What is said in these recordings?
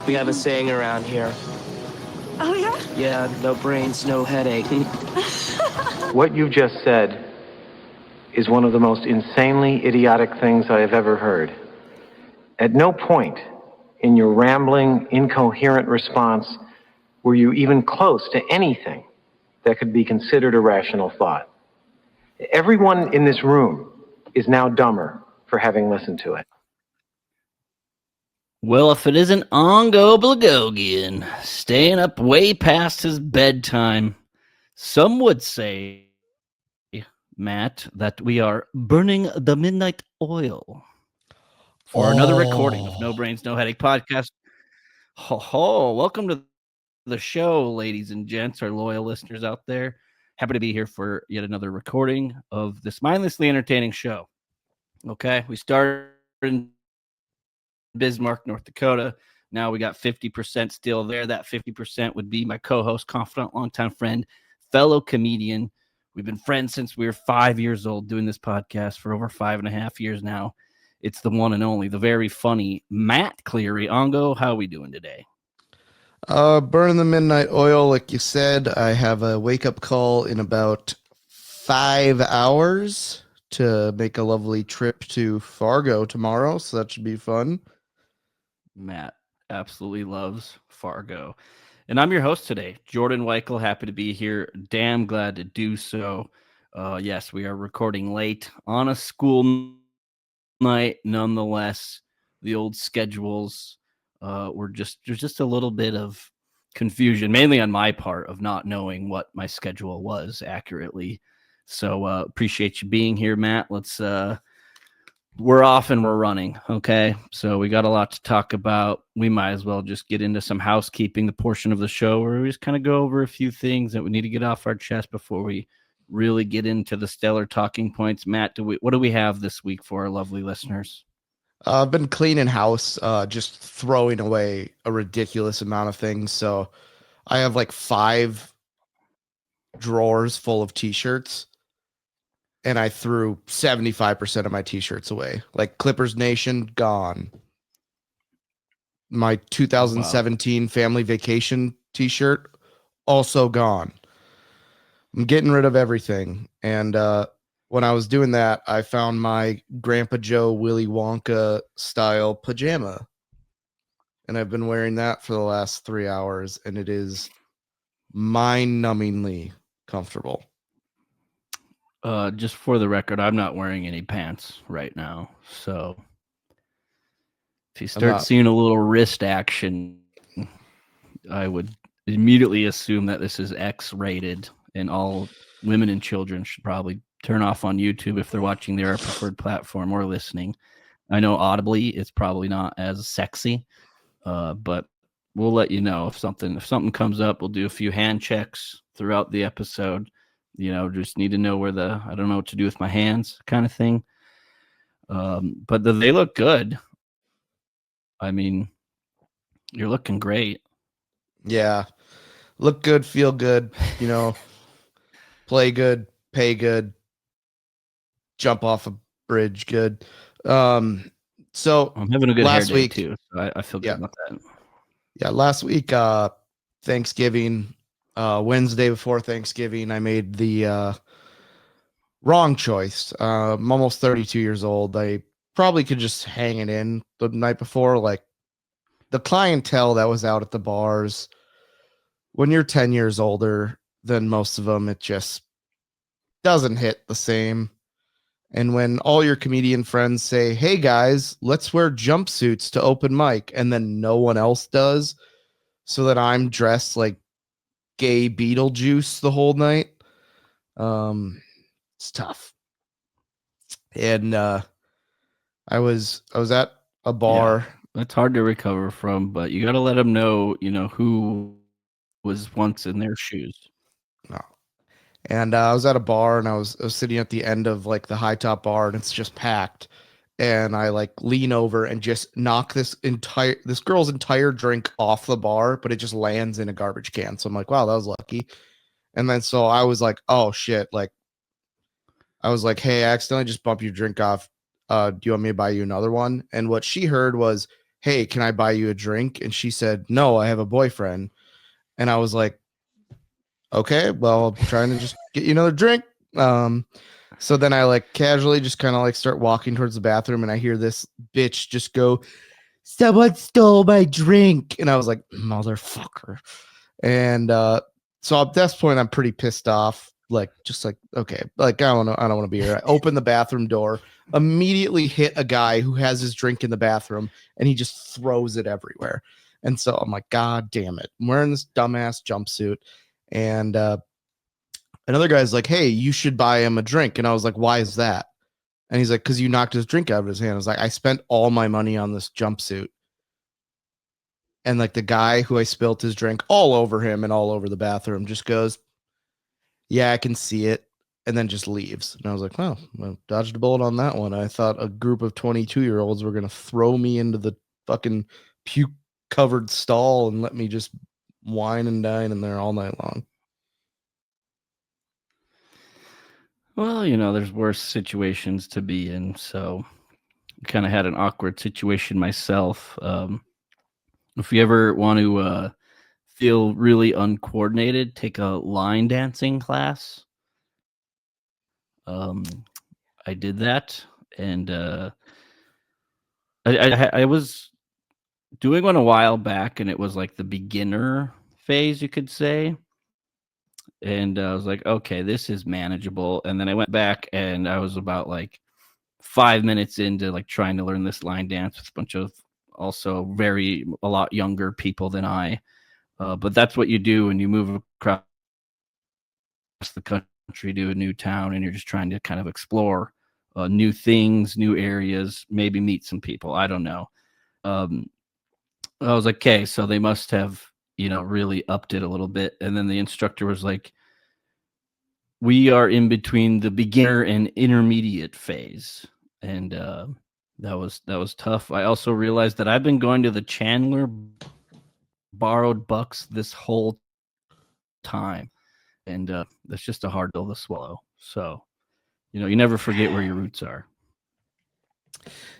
We have a saying around here. Oh, yeah? Yeah, no brains, no headache. What you just said is one of the most insanely idiotic things I have ever heard. At no point in your rambling, incoherent response were you even close to anything that could be considered a rational thought. Everyone in this room is now dumber for having listened to it. Well, if it isn't Ongo Blagogian, staying up way past his bedtime, some would say, Matt, that we are burning the midnight oil for another recording of No Brains, No Headache podcast. Ho, welcome to the show, ladies and gents, our loyal listeners out there. Happy to be here for yet another recording of this mindlessly entertaining show. Okay, we started in Bismarck, North Dakota. Now we got 50% still there. That 50% would be my co-host, confidant, longtime friend, fellow comedian. We've been friends since we were 5 years old, doing this podcast for over 5.5 years now. It's the one and only, the very funny Matt Cleary. Ongo, how are we doing today? Burning the midnight oil, like you said. I have a wake-up call in about 5 hours to make a lovely trip to Fargo tomorrow, so that should be fun. Matt absolutely loves Fargo. And I'm your host today, Jordan Weichel. Happy to be here. Damn glad to do so. Yes, we are recording late on a school night. Nonetheless, the old schedules there's just a little bit of confusion, mainly on my part, of not knowing what my schedule was accurately. So appreciate you being here, Matt. We're off and we're running. Okay. So we got a lot to talk about. We might as well just get into some housekeeping, the portion of the show where we just kind of go over a few things that we need to get off our chest before we really get into the stellar talking points. Matt, what do we have this week for our lovely listeners? I've been cleaning house, just throwing away a ridiculous amount of things. So I have like 5 drawers full of t-shirts. And I threw 75% of my t-shirts away. Like Clippers Nation, gone. My 2017 family vacation t-shirt, also gone. I'm getting rid of everything. And when I was doing that, I found my Grandpa Joe Willy Wonka style pajama. And I've been wearing that for the last 3 hours, and it is mind-numbingly comfortable. Just for the record, I'm not wearing any pants right now. So if you start seeing a little wrist action, I would immediately assume that this is X-rated, and all women and children should probably turn off on YouTube if they're watching their preferred platform or listening. I know audibly it's probably not as sexy, but we'll let you know if something comes up. We'll do a few hand checks throughout the episode. Just need to know where I don't know what to do with my hands kind of thing. But they look good. I mean, you're looking great. Yeah. Look good, feel good, play good, pay good, jump off a bridge good. So I'm having a good last hair day week too. So I feel good about that. Yeah, last week, Thanksgiving, Wednesday before Thanksgiving, I made the wrong choice. I'm almost 32 years old. I probably could just hang it in the night before. Like the clientele that was out at the bars, when you're 10 years older than most of them, it just doesn't hit the same. And when all your comedian friends say, hey guys, let's wear jumpsuits to open mic, and then no one else does, so that I'm dressed like gay Beetlejuice the whole night. It's tough. And I was at a bar. Yeah, that's hard to recover from, but you got to let them know, who was once in their shoes. No. And I was at a bar, and I was sitting at the end of like the high top bar, and it's just packed. And I like lean over and just knock this girl's entire drink off the bar, but it just lands in a garbage can. So I'm like, wow, that was lucky. And then so I was like, oh shit. Like I was like, hey, I accidentally just bumped your drink off. Do you want me to buy you another one? And what she heard was, hey, can I buy you a drink? And she said, no, I have a boyfriend. And I was like, okay, well, I'm trying to just get you another drink. So then I like casually just kind of like start walking towards the bathroom, and I hear this bitch just go, someone stole my drink. And I was like, motherfucker. And so at this point, I'm pretty pissed off. Like, just like, okay, like I don't want to be here. I open the bathroom door, immediately hit a guy who has his drink in the bathroom, and he just throws it everywhere. And so I'm like, God damn it. I'm wearing this dumbass jumpsuit. And another guy's like, hey, you should buy him a drink. And I was like, why is that? And he's like, because you knocked his drink out of his hand. I was like, I spent all my money on this jumpsuit. And like the guy who I spilt his drink all over him and all over the bathroom just goes, yeah, I can see it. And then just leaves. And I was like, well, dodged a bullet on that one. I thought a group of 22-year-olds were going to throw me into the fucking puke covered stall and let me just wine and dine in there all night long. Well, there's worse situations to be in. So kind of had an awkward situation myself. If you ever want to feel really uncoordinated, take a line dancing class. I did that, and I was doing one a while back, and it was like the beginner phase, you could say. And I was like, okay, this is manageable. And then I went back, and I was about like 5 minutes into like trying to learn this line dance with a bunch of also a lot younger people than I. But that's what you do when you move across the country to a new town, and you're just trying to kind of explore new things, new areas, maybe meet some people. I don't know. I was like, okay, so they must have, really upped it a little bit. And then the instructor was like, we are in between the beginner and intermediate phase. And that was tough. I also realized that I've been going to the Chandler borrowed bucks this whole time. And that's just a hard pill to swallow. So, you never forget where your roots are.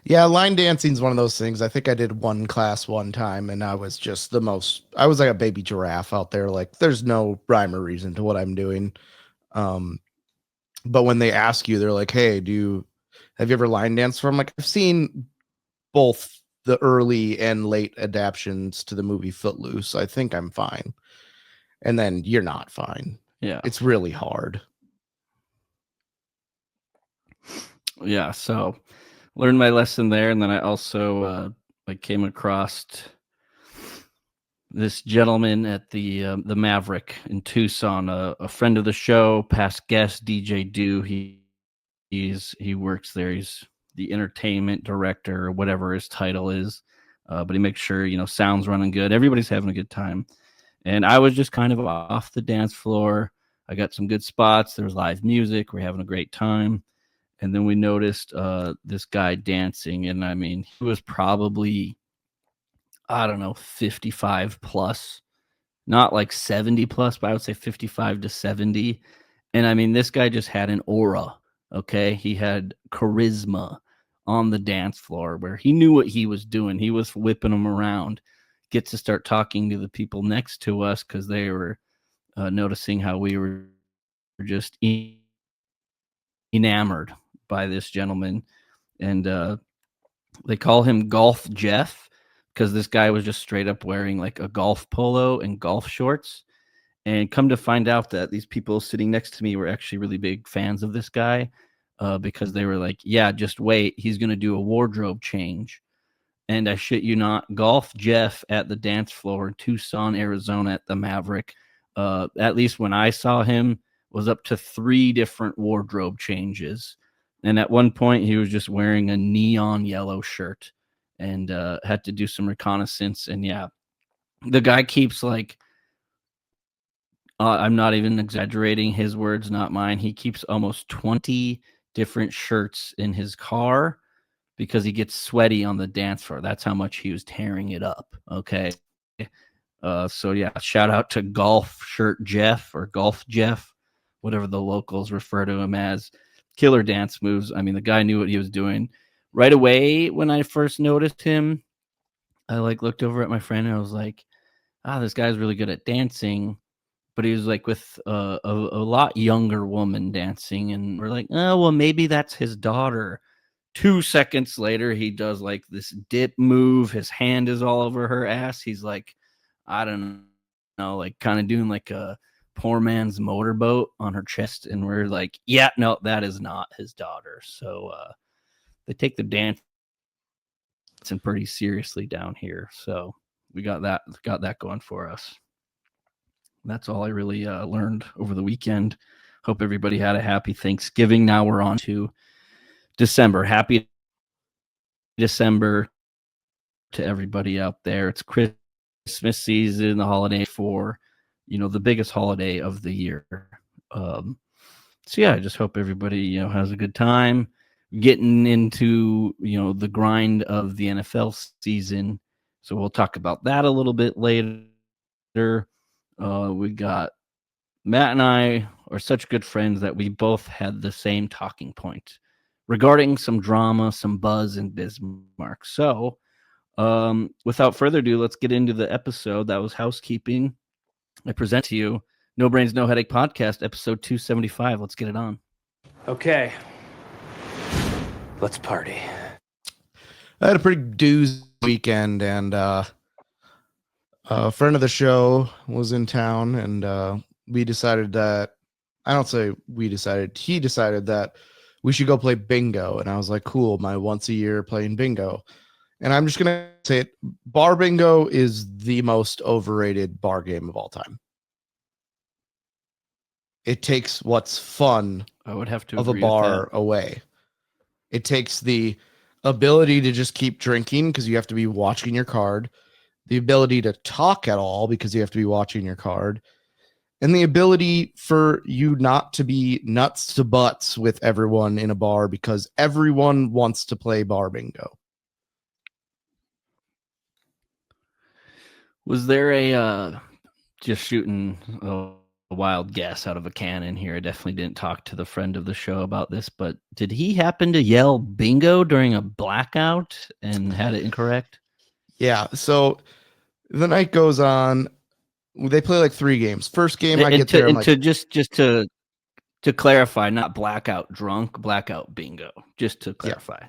Yeah, line dancing is one of those things. I think I did one class one time, and I was just I was like a baby giraffe out there. Like, there's no rhyme or reason to what I'm doing. But when they ask you, they're like, hey, have you ever line danced for? I'm like, I've seen both the early and late adaptations to the movie Footloose. I think I'm fine. And then you're not fine. Yeah. It's really hard. Yeah, so learned my lesson there, and then I also I came across this gentleman at the Maverick in Tucson, a friend of the show, past guest, DJ Do. He works there. He's the entertainment director or whatever his title is, but he makes sure sound's running good. Everybody's having a good time, and I was just kind of off the dance floor. I got some good spots. There was live music. We're having a great time. And then we noticed this guy dancing. And I mean, he was probably, I don't know, 55 plus, not like 70 plus, but I would say 55 to 70. And I mean, this guy just had an aura. Okay. He had charisma on the dance floor where he knew what he was doing. He was whipping them around. Gets to start talking to the people next to us because they were noticing how we were just enamored by this gentleman. And they call him Golf Jeff because this guy was just straight up wearing like a golf polo and golf shorts. And come to find out that these people sitting next to me were actually really big fans of this guy because they were like, yeah, just wait, he's going to do a wardrobe change. And I shit you not, Golf Jeff at the dance floor in Tucson, Arizona at the Maverick, at least when I saw him, was up to 3 different wardrobe changes. And at one point, he was just wearing a neon yellow shirt and had to do some reconnaissance. And yeah, the guy keeps like, I'm not even exaggerating, his words, not mine. He keeps almost 20 different shirts in his car because he gets sweaty on the dance floor. That's how much he was tearing it up. Okay. So yeah, shout out to Golf Shirt Jeff or Golf Jeff, whatever the locals refer to him as. Killer dance moves. I mean, the guy knew what he was doing right away. When I first noticed him, I like looked over at my friend and I was like, this guy's really good at dancing. But he was like with a lot younger woman dancing. And we're like, oh, well, maybe that's his daughter. 2 seconds later, he does like this dip move. His hand is all over her ass. He's like, I don't know, like kind of doing like a poor man's motorboat on her chest. And we're like, yeah, no, that is not his daughter. So they take the dancing pretty seriously down here. So we got that going for us. That's all I really learned over the weekend. Hope everybody had a happy Thanksgiving. Now we're on to December. Happy December to everybody out there. It's Christmas season, the holiday for, the biggest holiday of the year. So yeah, I just hope everybody, has a good time getting into, the grind of the NFL season. So we'll talk about that a little bit later. We got Matt and I are such good friends that we both had the same talking point regarding some drama, some buzz in Bismarck. So without further ado, let's get into the episode. That was housekeeping. I present to you No Brains, No Headache podcast, episode 275. Let's get it on. Okay. Let's party. I had a pretty doozy weekend, and a friend of the show was in town, and we decided that he decided that we should go play bingo. And I was like, cool, my once a year playing bingo. And I'm just gonna say it, bar bingo is the most overrated bar game of all time. It takes what's fun I would have to of a agree with bar that. away. It takes the ability to just keep drinking because you have to be watching your card, the ability to talk at all because you have to be watching your card, and the ability for you not to be nuts to butts with everyone in a bar because everyone wants to play bar bingo. Was there a just shooting a wild guess out of a cannon here? I definitely didn't talk to the friend of the show about this, but did he happen to yell bingo during a blackout and had it incorrect? Yeah, so the night goes on. They play like 3 games. First game, I get there. I'm like, To clarify, not blackout drunk, blackout bingo. Just to clarify. Yeah.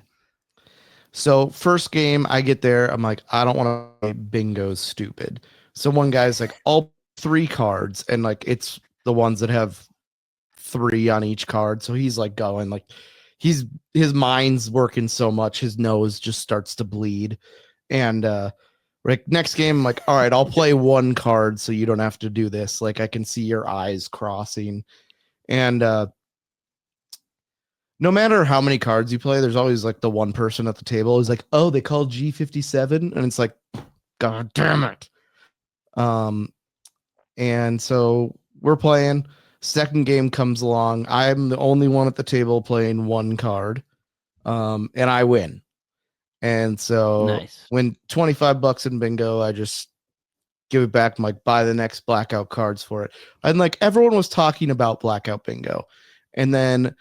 So first game, I get there. I'm like, I don't want to play bingo, stupid. So one guy's like, all 3 cards, and like it's the ones that have 3 on each card. So he's like going like his mind's working so much, his nose just starts to bleed. And like next game, I'm like, all right, I'll play 1 card so you don't have to do this. Like I can see your eyes crossing. And no matter how many cards you play, there's always like the one person at the table who's like, oh, they called G57, and it's like, God damn it. And so we're playing. Second game comes along. I'm the only one at the table playing 1 card. And I win. And so Nice. when $25 in bingo, I just give it back. I'm like, buy the next blackout cards for it. And like everyone was talking about blackout bingo. And then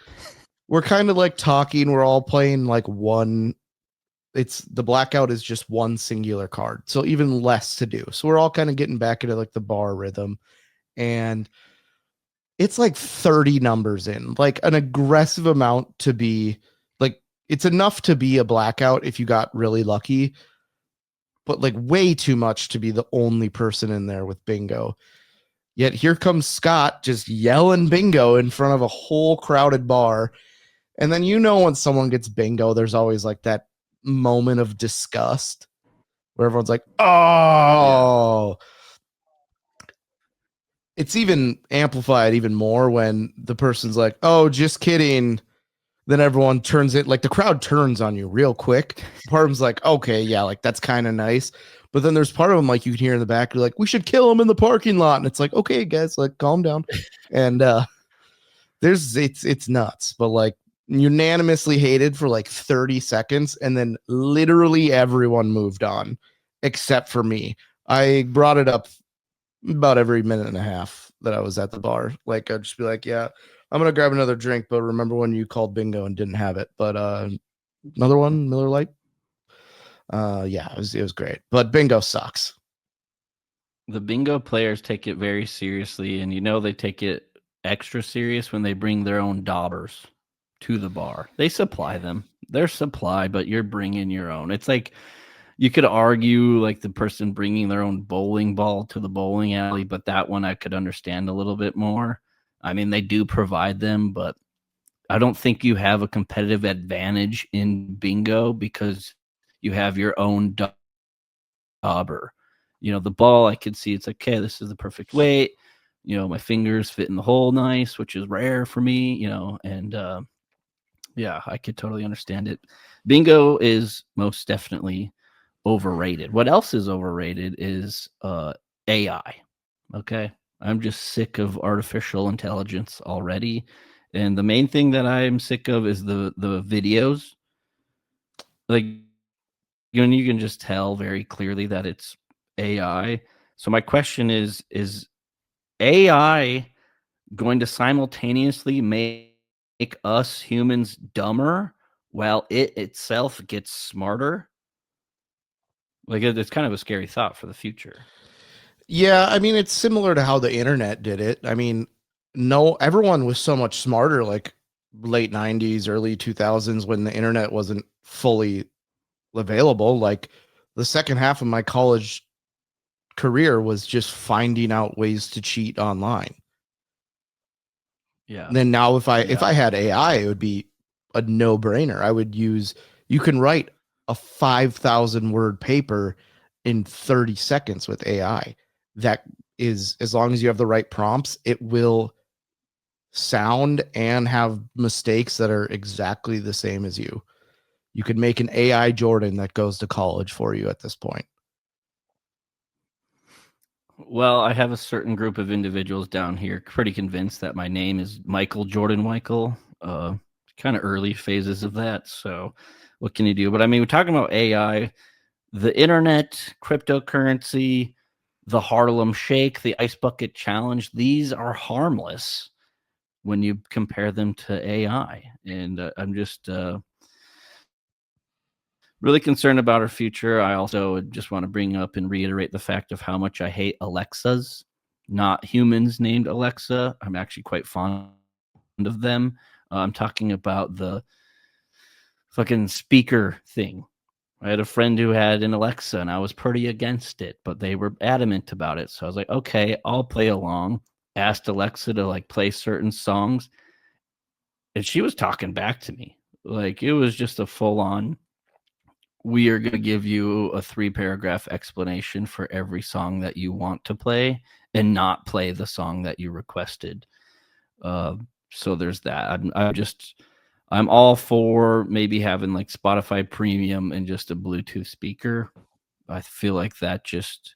we're kind of like talking. We're all playing like one. It's the blackout is just 1 singular card. So even less to do. So we're all kind of getting back into like the bar rhythm. And it's like 30 numbers in, like an aggressive amount to be like, it's enough to be a blackout if you got really lucky, but like way too much to be the only person in there with bingo. Yet here comes Scott just yelling bingo in front of a whole crowded bar. And then, when someone gets bingo, there's always like that moment of disgust where everyone's like, oh, It's even amplified even more when the person's like, oh, just kidding. Then everyone turns it, like the crowd turns on you real quick. Part of them's like, okay, yeah, like that's kind of nice. But then there's part of them, like you can hear in the back, you're like, we should kill him in the parking lot. And it's like, okay, guys, like calm down. And it's nuts. But like unanimously hated for like 30 seconds. And then literally everyone moved on except for me. I brought it up about every minute and a half that I was at the bar. Like I'd just be like, yeah, I'm gonna grab another drink, but remember when you called bingo and didn't have it? But another one, Miller Lite. Yeah, it was great. But bingo sucks. The bingo players take it very seriously, and they take it extra serious when they bring their own daubers to the bar. They supply them. They're supply, but you're bringing your own. It's like you could argue like the person bringing their own bowling ball to the bowling alley, but that one I could understand a little bit more. I mean, they do provide them, but I don't think you have a competitive advantage in bingo because you have your own dauber. The ball, I could see it's like, okay, this is the perfect weight. My fingers fit in the hole nice, which is rare for me, and yeah, I could totally understand it. Bingo is most definitely overrated. What else is overrated is AI. Okay. I'm just sick of artificial intelligence already. And the main thing that I'm sick of is the videos. Like, you can just tell very clearly that it's AI. So my question is AI going to simultaneously make us humans dumber while it itself gets smarter? Like, it's kind of a scary thought for the future. Yeah, I mean, it's similar to how the internet did it. I mean, no, everyone was so much smarter, like late 90s, early 2000s, when the internet wasn't fully available. Like the second half of my college career was just finding out ways to cheat online. Yeah. Then now if I Yeah. had AI, it would be a no-brainer. I would use you can write a 5,000 word paper in 30 seconds with AI. That is, as long as you have the right prompts, it will sound and have mistakes that are exactly the same as you. You could make an AI Jordan that goes to college for you at this point. Well, I have a certain group of individuals down here pretty convinced that my name is Michael Jordan Michael. Kind of early phases of that. So what can you do? But I mean, we're talking about AI, the internet, cryptocurrency, the Harlem Shake, the Ice Bucket Challenge. These are harmless when you compare them to AI. And I'm just really concerned about our future. I also just want to bring up and reiterate the fact of how much I hate Alexas, not humans named Alexa. I'm actually quite fond of them. I'm talking about the fucking speaker thing. I had a friend who had an Alexa and I was pretty against it, but they were adamant about it. So I was like, okay, I'll play along. Asked Alexa to like play certain songs, and she was talking back to me. Like it was just a full on, we are going to give you a 3-paragraph explanation for every song that you want to play and not play the song that you requested. So there's that. I'm all for maybe having like Spotify Premium and just a Bluetooth speaker. I feel like that just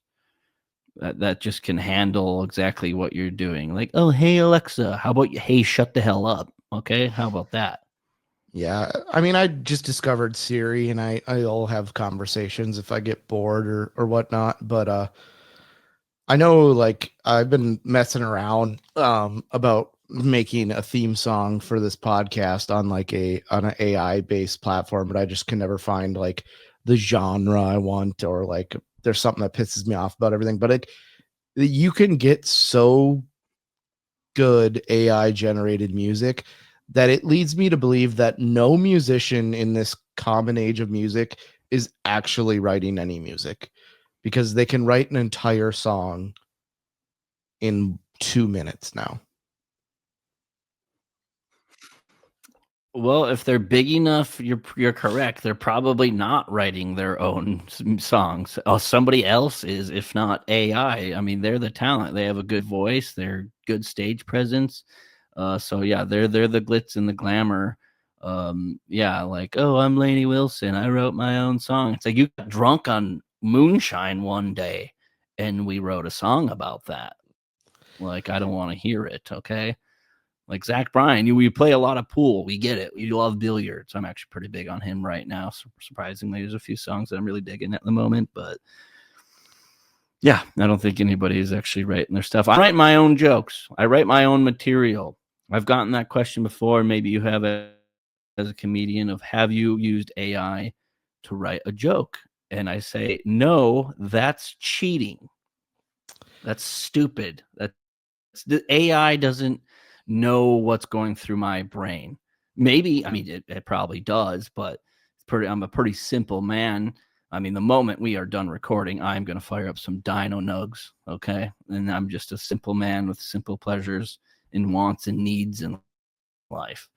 can handle exactly what you're doing. Like, oh, hey Alexa, how about hey, shut the hell up? Okay, how about that? Yeah, I mean, I just discovered Siri, and I'll have conversations if I get bored or whatnot. But I know, like, I've been messing around about making a theme song for this podcast on like on an AI based platform, but I just can never find like the genre I want, or like there's something that pisses me off about everything. But you can get so good AI generated music that it leads me to believe that no musician in this common age of music is actually writing any music, because they can write an entire song in 2 minutes now. Well, if they're big enough, you're correct. They're probably not writing their own songs. Oh, somebody else is, if not AI. I mean, they're the talent. They have a good voice. They're good stage presence. So yeah, they're the glitz and the glamour. Yeah, like, oh, I'm Lainey Wilson. I wrote my own song. It's like you got drunk on moonshine one day, and we wrote a song about that. Like, I don't want to hear it. Okay. Like Zach Bryan, you play a lot of pool. We get it. You love billiards. I'm actually pretty big on him right now. Surprisingly, there's a few songs that I'm really digging at the moment. But yeah, I don't think anybody is actually writing their stuff. I write my own jokes. I write my own material. I've gotten that question before. Maybe you have as a comedian of, have you used AI to write a joke? And I say, no, that's cheating. That's stupid. The AI doesn't know what's going through my brain. Maybe, I mean, it probably does, but I'm a pretty simple man. I mean, the moment we are done recording, I'm going to fire up some dino nugs, okay? And I'm just a simple man with simple pleasures and wants and needs in life.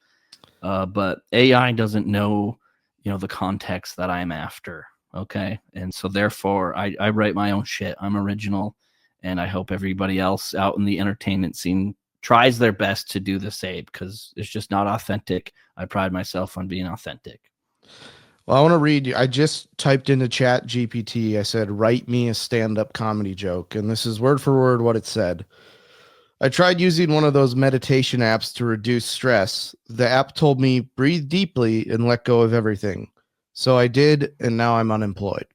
But AI doesn't know, the context that I'm after, okay? And so therefore, I write my own shit. I'm original, and I hope everybody else out in the entertainment scene tries their best to do the same, because it's just not authentic. I pride myself on being authentic. Well, I want to read you. I just typed into Chat GPT. I said, write me a stand-up comedy joke. And this is word for word what it said. I tried using one of those meditation apps to reduce stress. The app told me, breathe deeply and let go of everything. So I did, and now I'm unemployed.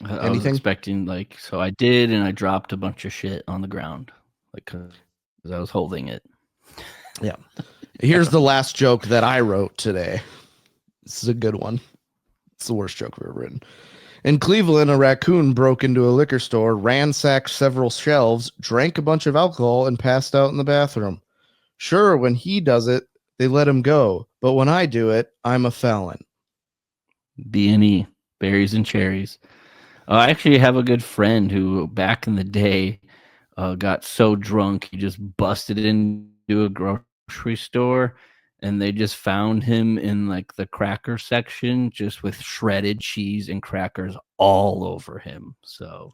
I was expecting, so I did, and I dropped a bunch of shit on the ground, because I was holding it. Yeah. Here's the last joke that I wrote today. This is a good one. It's the worst joke I've ever written. In Cleveland, a raccoon broke into a liquor store, ransacked several shelves, drank a bunch of alcohol, and passed out in the bathroom. Sure, when he does it, they let him go. But when I do it, I'm a felon. B&E, berries and cherries. I actually have a good friend who back in the day got so drunk he just busted into a grocery store, and they just found him in the cracker section just with shredded cheese and crackers all over him. So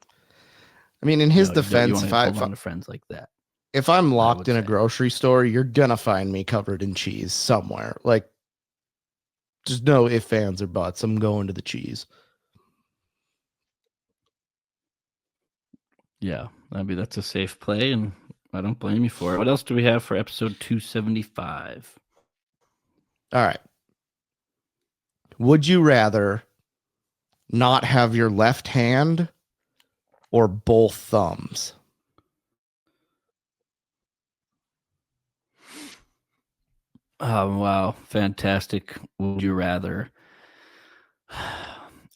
I mean, in his you defense, want to hold on to friends like that. If I'm locked in a grocery store, you're gonna find me covered in cheese somewhere. There's no ifs, ands, or buts. I'm going to the cheese. Yeah, that's a safe play, and I don't blame you for it. What else do we have for episode 275? All right. Would you rather not have your left hand or both thumbs? Oh, wow. Fantastic. Would you rather?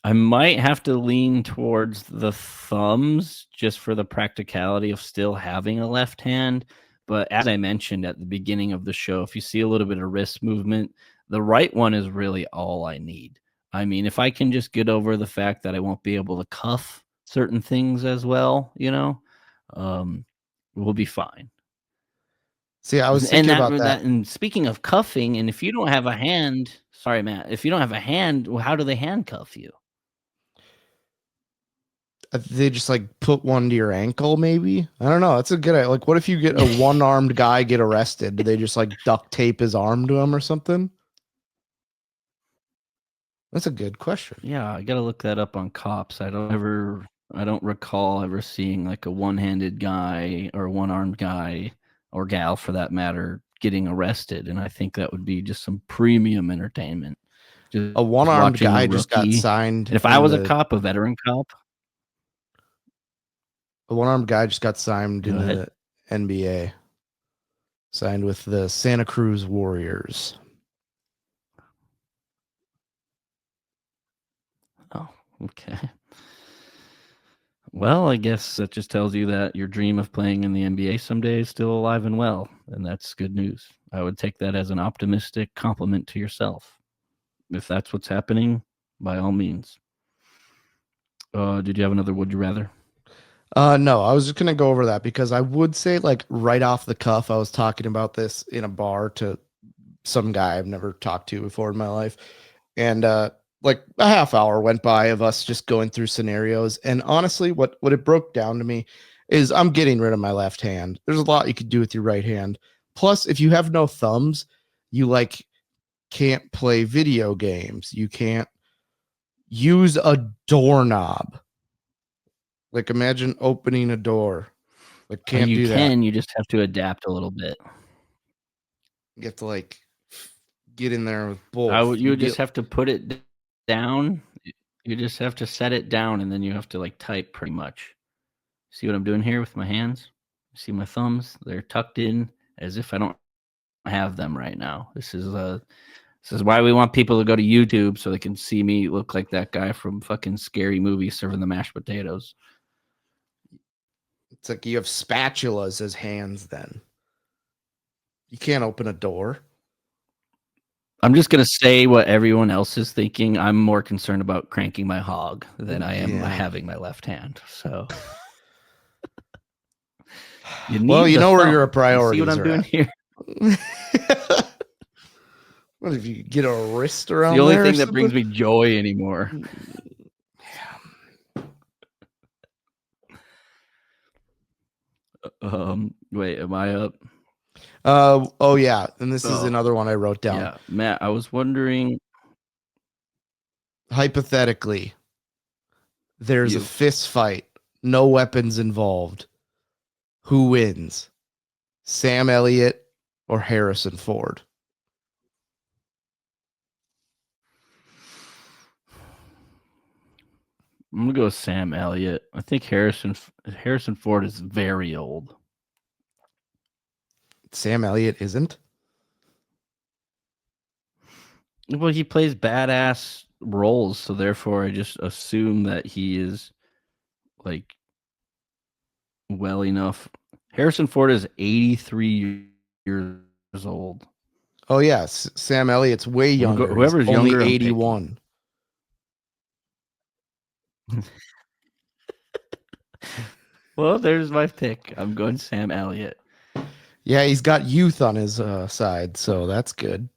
I might have to lean towards the thumbs just for the practicality of still having a left hand. But as I mentioned at the beginning of the show, if you see a little bit of wrist movement, the right one is really all I need. I mean, if I can just get over the fact that I won't be able to cuff certain things as well, we'll be fine. See, I was thinking about that. And speaking of cuffing, and if you don't have a hand, sorry, Matt, if you don't have a hand, well, how do they handcuff you? They just put one to your ankle, maybe. I don't know. That's a good idea. What if you get a one-armed guy get arrested? Do they just duct tape his arm to him or something? That's a good question. Yeah, I gotta look that up on cops. I don't recall ever seeing a one-handed guy or one-armed guy or gal for that matter getting arrested, and I think that would be just some premium entertainment. Just a one-armed guy just got signed. And if I was a cop, a veteran cop, a one-armed guy just got signed in the NBA. Signed with the Santa Cruz Warriors. Oh, okay. Well, I guess that just tells you that your dream of playing in the NBA someday is still alive and well, and that's good news. I would take that as an optimistic compliment to yourself. If that's what's happening, by all means. Did you have another would you rather? No, I was just gonna go over that because I would say right off the cuff, I was talking about this in a bar to some guy I've never talked to before in my life, and a half hour went by of us just going through scenarios. And honestly, what it broke down to me is I'm getting rid of my left hand. There's a lot you could do with your right hand. Plus, if you have no thumbs, you can't play video games. You can't use a doorknob. Imagine opening a door. Can't do that. You just have to adapt a little bit. You have to get in there with both. You just have to put it down. You just have to set it down, and then you have to type pretty much. See what I'm doing here with my hands? See my thumbs? They're tucked in as if I don't have them right now. This is This is why we want people to go to YouTube so they can see me look like that guy from fucking Scary Movie serving the mashed potatoes. It's like you have spatulas as hands then. You can't open a door. I'm just going to say what everyone else is thinking. I'm more concerned about cranking my hog than I am having my left hand. So well, you know where your thumb. priorities You see what I'm doing here? What if you get a wrist around It's the only there thing that brings me joy anymore. Wait, am I up? Oh yeah, and this is another one I wrote down. Yeah, Matt, I was wondering. Hypothetically, there's a fist fight, no weapons involved. Who wins? Sam Elliott or Harrison Ford? I'm gonna go with Sam Elliott. I think Harrison Ford is very old. Sam Elliott isn't. Well, he plays badass roles, so therefore I just assume that he is like well enough. Harrison Ford is 83 years old. Oh yes, Sam Elliott's way younger. Whoever's He's only younger, 81. Well, there's my pick. I'm going Sam Elliott. Yeah, he's got youth on his side, so that's good.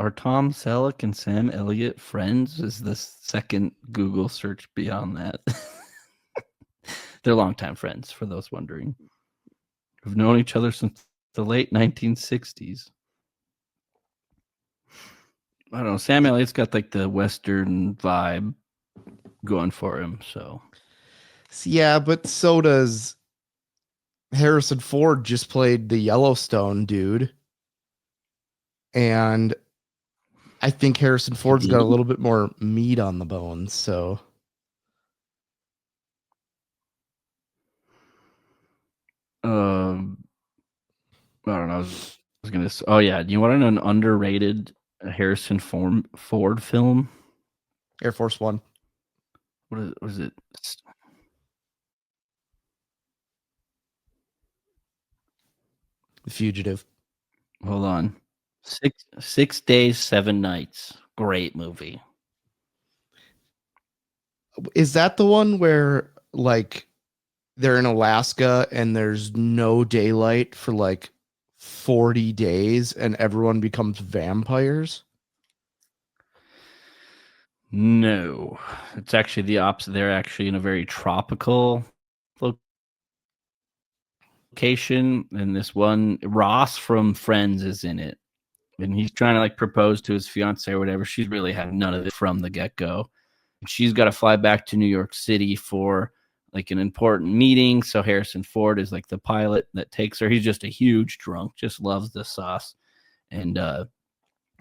Are Tom Selleck and Sam Elliott friends? Is the second Google search beyond that? They're longtime friends, for those wondering. We've known each other since the late 1960s. I don't know. Sam Elliott's got like the Western vibe going for him. So, yeah, but so does Harrison Ford. Just played the Yellowstone dude, and I think Harrison Ford's got a little bit more meat on the bones. So, I don't know. I was gonna. Oh yeah, do you want to know an underrated Harrison Ford film? Air Force One. What was it? The Fugitive. Hold on. 6 Days, 7 Nights. Great movie. Is that the one where like they're in Alaska and there's no daylight for like 40 days and everyone becomes vampires? No, it's actually the opposite. They're actually in a very tropical location, and this one Ross from Friends is in it, and he's trying to like propose to his fiance or whatever. She's really had none of it from the get-go. She's got to fly back to New York City for like an important meeting. So Harrison Ford is like the pilot that takes her. He's just a huge drunk, just loves the sauce. And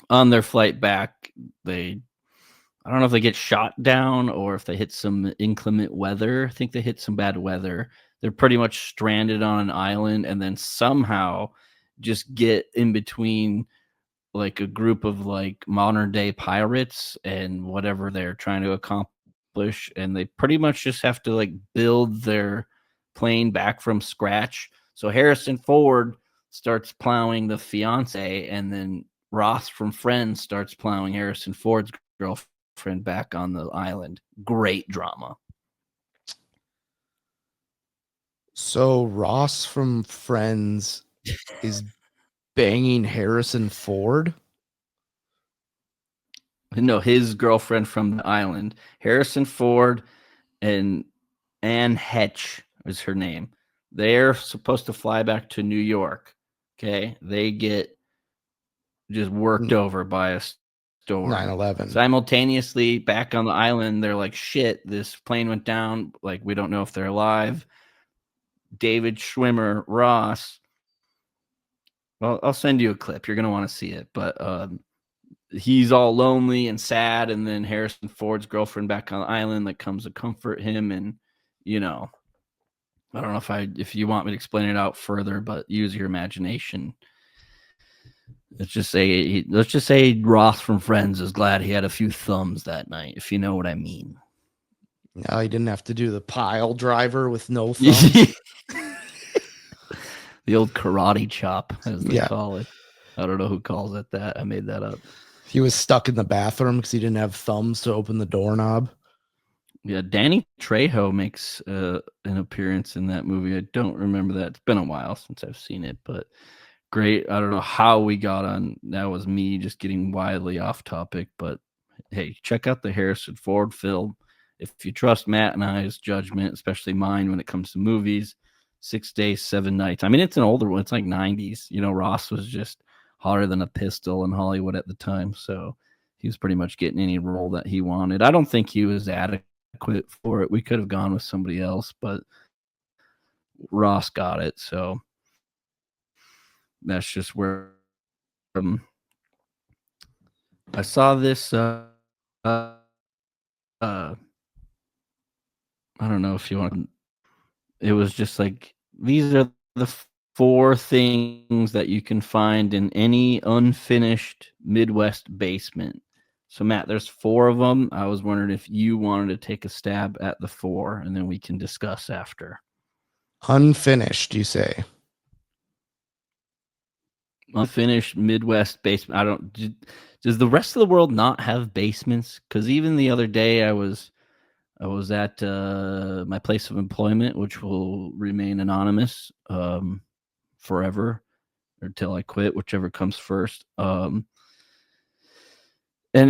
on their flight back, I don't know if they get shot down or if they hit some inclement weather. I think they hit some bad weather. They're pretty much stranded on an island and then somehow just get in between like a group of like modern day pirates and whatever they're trying to accomplish. And they pretty much just have to like build their plane back from scratch. So Harrison Ford starts plowing the fiance, and then Ross from Friends starts plowing Harrison Ford's girlfriend back on the island. Great drama. So Ross from Friends is banging Harrison Ford? No, his girlfriend from the island. Harrison Ford and Anne Hetch is her name. They're supposed to fly back to New York. Okay. They get just worked over by a storm. 9/11. Simultaneously, back on the island, they're like, shit, this plane went down. Like, we don't know if they're alive. David Schwimmer, Ross. Well, I'll send you a clip. You're going to want to see it. But he's all lonely and sad. And then Harrison Ford's girlfriend back on the island like comes to comfort him. And, you know, I don't know if you want me to explain it out further, but use your imagination. Let's just say Ross from Friends is glad he had a few thumbs that night, if you know what I mean. No, he didn't have to do the pile driver with no thumbs. The old karate chop, as they Yeah. call it. I don't know who calls it that. I made that up. He was stuck in the bathroom because he didn't have thumbs to open the doorknob. Yeah, Danny Trejo makes an appearance in that movie. I don't remember that. It's been a while since I've seen it, but great. I don't know how we got on. That was me just getting wildly off topic, but hey, check out the Harrison Ford film. If you trust Matt and I's judgment, especially mine when it comes to movies, 6 Days, 7 Nights. I mean, it's an older one. It's like 90s. You know, Ross was just hotter than a pistol in Hollywood at the time. So he was pretty much getting any role that he wanted. I don't think he was adequate for it. We could have gone with somebody else, but Ross got it. So that's just where I saw this. I don't know if you want. It was just like these are the 4 things that you can find in any unfinished Midwest basement. So Matt, there's 4 of them. I was wondering if you wanted to take a stab at the 4, and then we can discuss after. Unfinished, you say? Unfinished Midwest basement. I don't. Does the rest of the world not have basements? Because even the other day, I was at my place of employment, which will remain anonymous forever until I quit, whichever comes first. And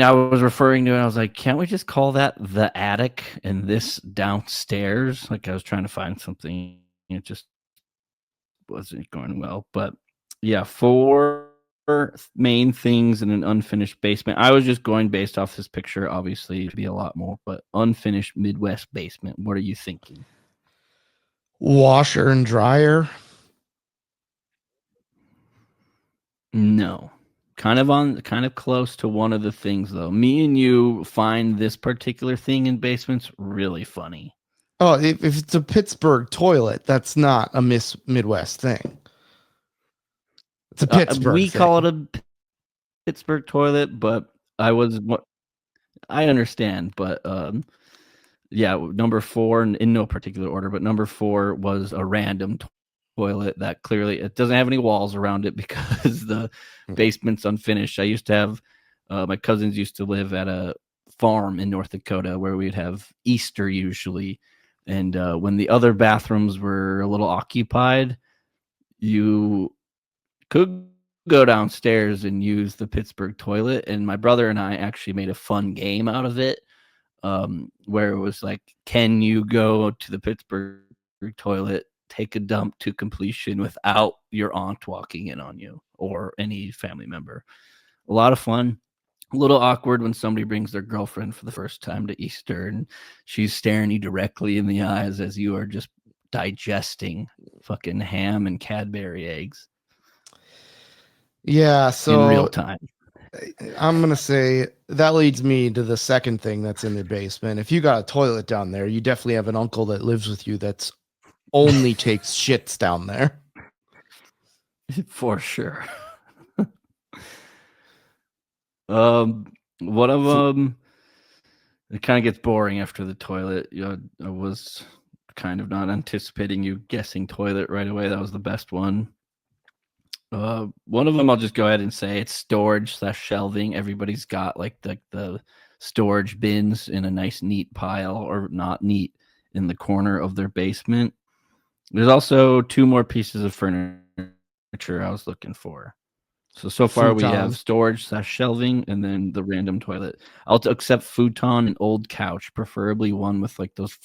I was referring to it. I was like, can't we just call that the attic and this downstairs? Like I was trying to find something. It just wasn't going well. But yeah, 4 main things in an unfinished basement. I was just going based off this picture. Obviously, it'd be a lot more, but unfinished Midwest basement. What are you thinking? Washer and dryer. No. Kind of close to one of the things though. Me and you find this particular thing in basements really funny. Oh, if it's a Pittsburgh toilet, that's not a Midwest thing. It's a Pittsburgh We thing. call it a Pittsburgh toilet, but I understand, but yeah, number 4 in no particular order, but number 4 was a random toilet that clearly it doesn't have any walls around it because the basement's unfinished. I used to have my cousins used to live at a farm in North Dakota where we'd have Easter usually, and when the other bathrooms were a little occupied, you could go downstairs and use the Pittsburgh toilet. And my brother and I actually made a fun game out of it, where it was like, can you go to the Pittsburgh toilet, take a dump to completion without your aunt walking in on you or any family member? A lot of fun. A little awkward when somebody brings their girlfriend for the first time to Easter and she's staring you directly in the eyes as you are just digesting fucking ham and Cadbury eggs. Yeah, so in real time. I'm gonna say that leads me to the second thing that's in the basement. If you got a toilet down there, you definitely have an uncle that lives with you that's only takes shits down there. For sure. One of them, it kind of gets boring after the toilet. You know, I was kind of not anticipating you guessing toilet right away. That was the best one. One of them I'll just go ahead and say it's storage/shelving. Everybody's got like the storage bins in a nice neat pile, or not neat, in the corner of their basement. There's also 2 more pieces of furniture I was looking for. So far we have storage/shelving and then the random toilet. I'll accept futon and old couch, preferably one with like those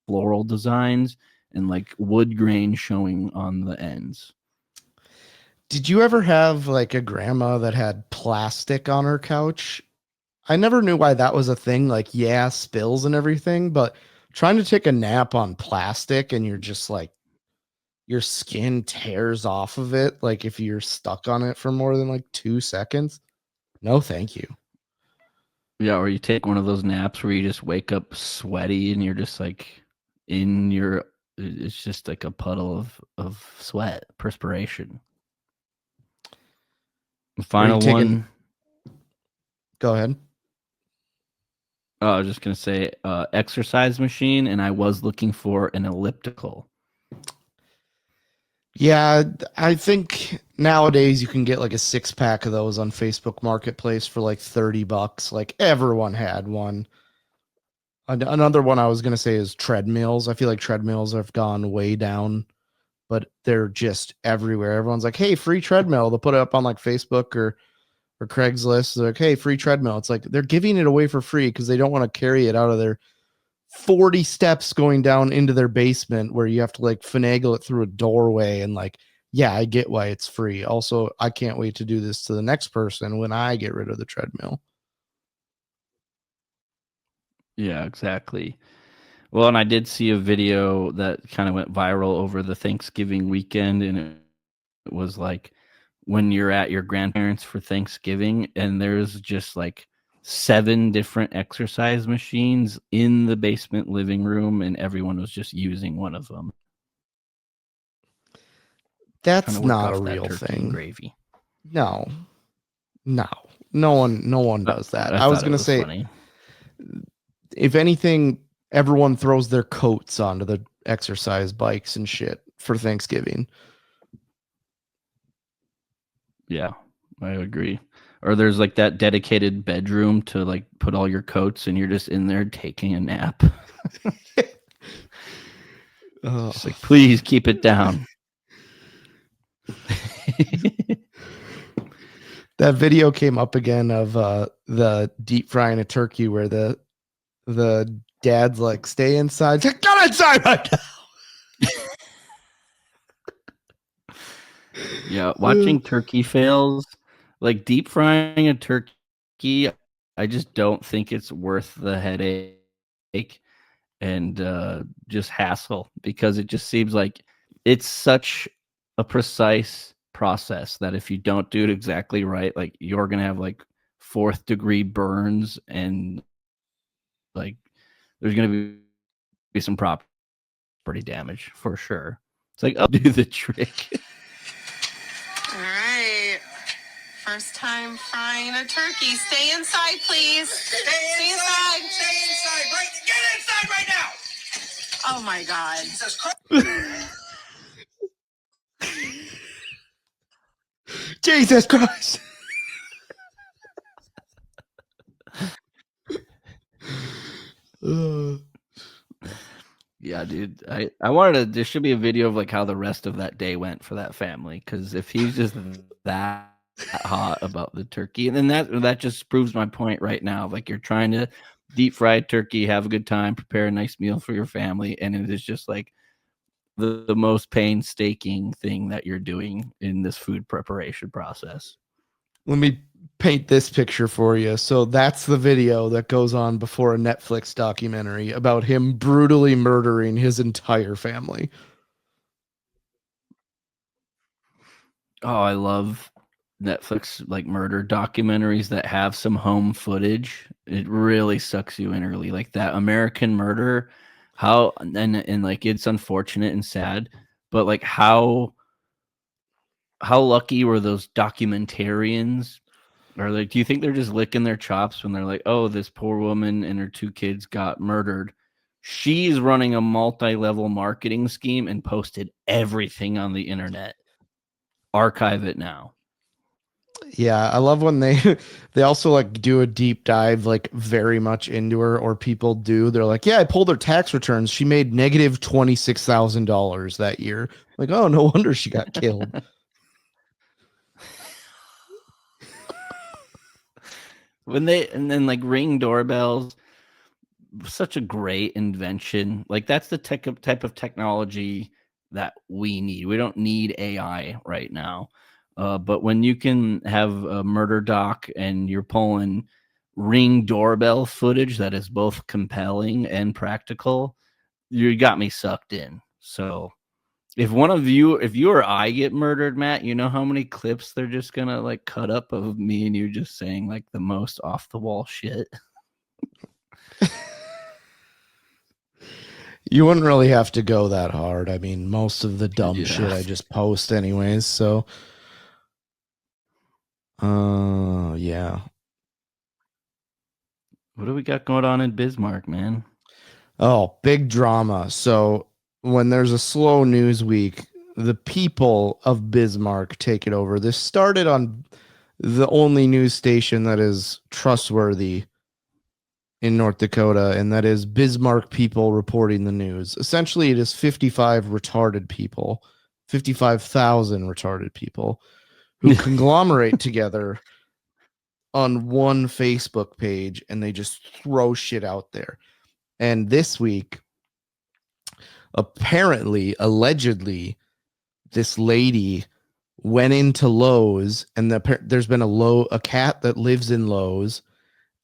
floral designs and like wood grain showing on the ends. Did you ever have like a grandma that had plastic on her couch? I never knew why that was a thing. Like, yeah, spills and everything, but trying to take a nap on plastic and you're just like, your skin tears off of it. Like if you're stuck on it for more than like 2 seconds. No, thank you. Yeah, or you take one of those naps where you just wake up sweaty and you're just like in your it's just like a puddle of sweat, perspiration. The Were you final taking? one. Go ahead. Oh, I was just gonna say exercise machine, and I was looking for an elliptical. Yeah, I think nowadays you can get like a 6-pack of those on Facebook Marketplace for like $30. Like everyone had one. Another one I was gonna say is treadmills. I feel like treadmills have gone way down, but they're just everywhere. Everyone's like, "Hey, free treadmill." They'll put it up on like Facebook or Craigslist. They're like, "Hey, free treadmill." It's like they're giving it away for free because they don't want to carry it out of their 40 steps going down into their basement where you have to like finagle it through a doorway. And like, yeah, I get why it's free. Also, I can't wait to do this to the next person when I get rid of the treadmill. Yeah, exactly. Well, and I did see a video that kind of went viral over the Thanksgiving weekend, and it was like when you're at your grandparents for Thanksgiving, and there's just like 7 different exercise machines in the basement living room, and everyone was just using one of them. Trying That's to work not a off that real turkey and thing. gravy. No, no, no one does that. I I was thought it going to was say, funny. if anything, everyone throws their coats onto the exercise bikes and shit for Thanksgiving. Yeah, I agree. Or there's like that dedicated bedroom to like put all your coats, and you're just in there taking a nap. Just like, please keep it down. That video came up again of the deep frying a turkey where the dad's like, "Stay inside." He's like, "Get inside right now." Yeah, watching turkey fails, like deep frying a turkey, I just don't think it's worth the headache and just hassle, because it just seems like it's such a precise process that if you don't do it exactly right, like you're gonna have like 4th-degree burns, and like there's gonna be some property damage for sure. It's like, I'll do the trick. All right. First time frying a turkey. Stay inside, please. Stay inside. Stay inside. Right. Get inside right now. Oh my God. Jesus Christ. Yeah, dude. I wanted to. There should be a video of like how the rest of that day went for that family, because if he's just that hot about the turkey, and then that just proves my point right now. Like, you're trying to deep fry turkey, have a good time, prepare a nice meal for your family, and it is just like the most painstaking thing that you're doing in this food preparation process. Let me paint this picture for you. So that's the video that goes on before a Netflix documentary about him brutally murdering his entire family. Oh, I love Netflix like murder documentaries that have some home footage. It really sucks you in early. Like that American Murder, how and like it's unfortunate and sad, but like how lucky were those documentarians? Or like, do you think they're just licking their chops when they're like, oh, this poor woman and her 2 kids got murdered? She's running a multi-level marketing scheme and posted everything on the internet. Archive it now. Yeah, I love when they they also like do a deep dive like very much into her, or people do. They're like, "Yeah, I pulled her tax returns. She made negative $26,000 that year." Like, "Oh, no wonder she got killed." And then like Ring doorbells, such a great invention. Like that's the type of technology that we need. We don't need AI right now. But when you can have a murder doc and you're pulling Ring doorbell footage that is both compelling and practical, you got me sucked in. So if you or I get murdered, Matt, you know how many clips they're just gonna like cut up of me and you just saying like the most off the wall shit. You wouldn't really have to go that hard. I mean, most of the dumb Yeah. shit I just post anyways, so yeah. What do we got going on in Bismarck, man? Oh, big drama. So when there's a slow news week, the people of Bismarck take it over. This started on the only news station that is trustworthy in North Dakota, and that is Bismarck people reporting the news. Essentially, it is 55 retarded people, 55,000 retarded people who conglomerate together on one Facebook page and they just throw shit out there. And this week, apparently, allegedly, this lady went into Lowe's, and there's been a cat that lives in Lowe's,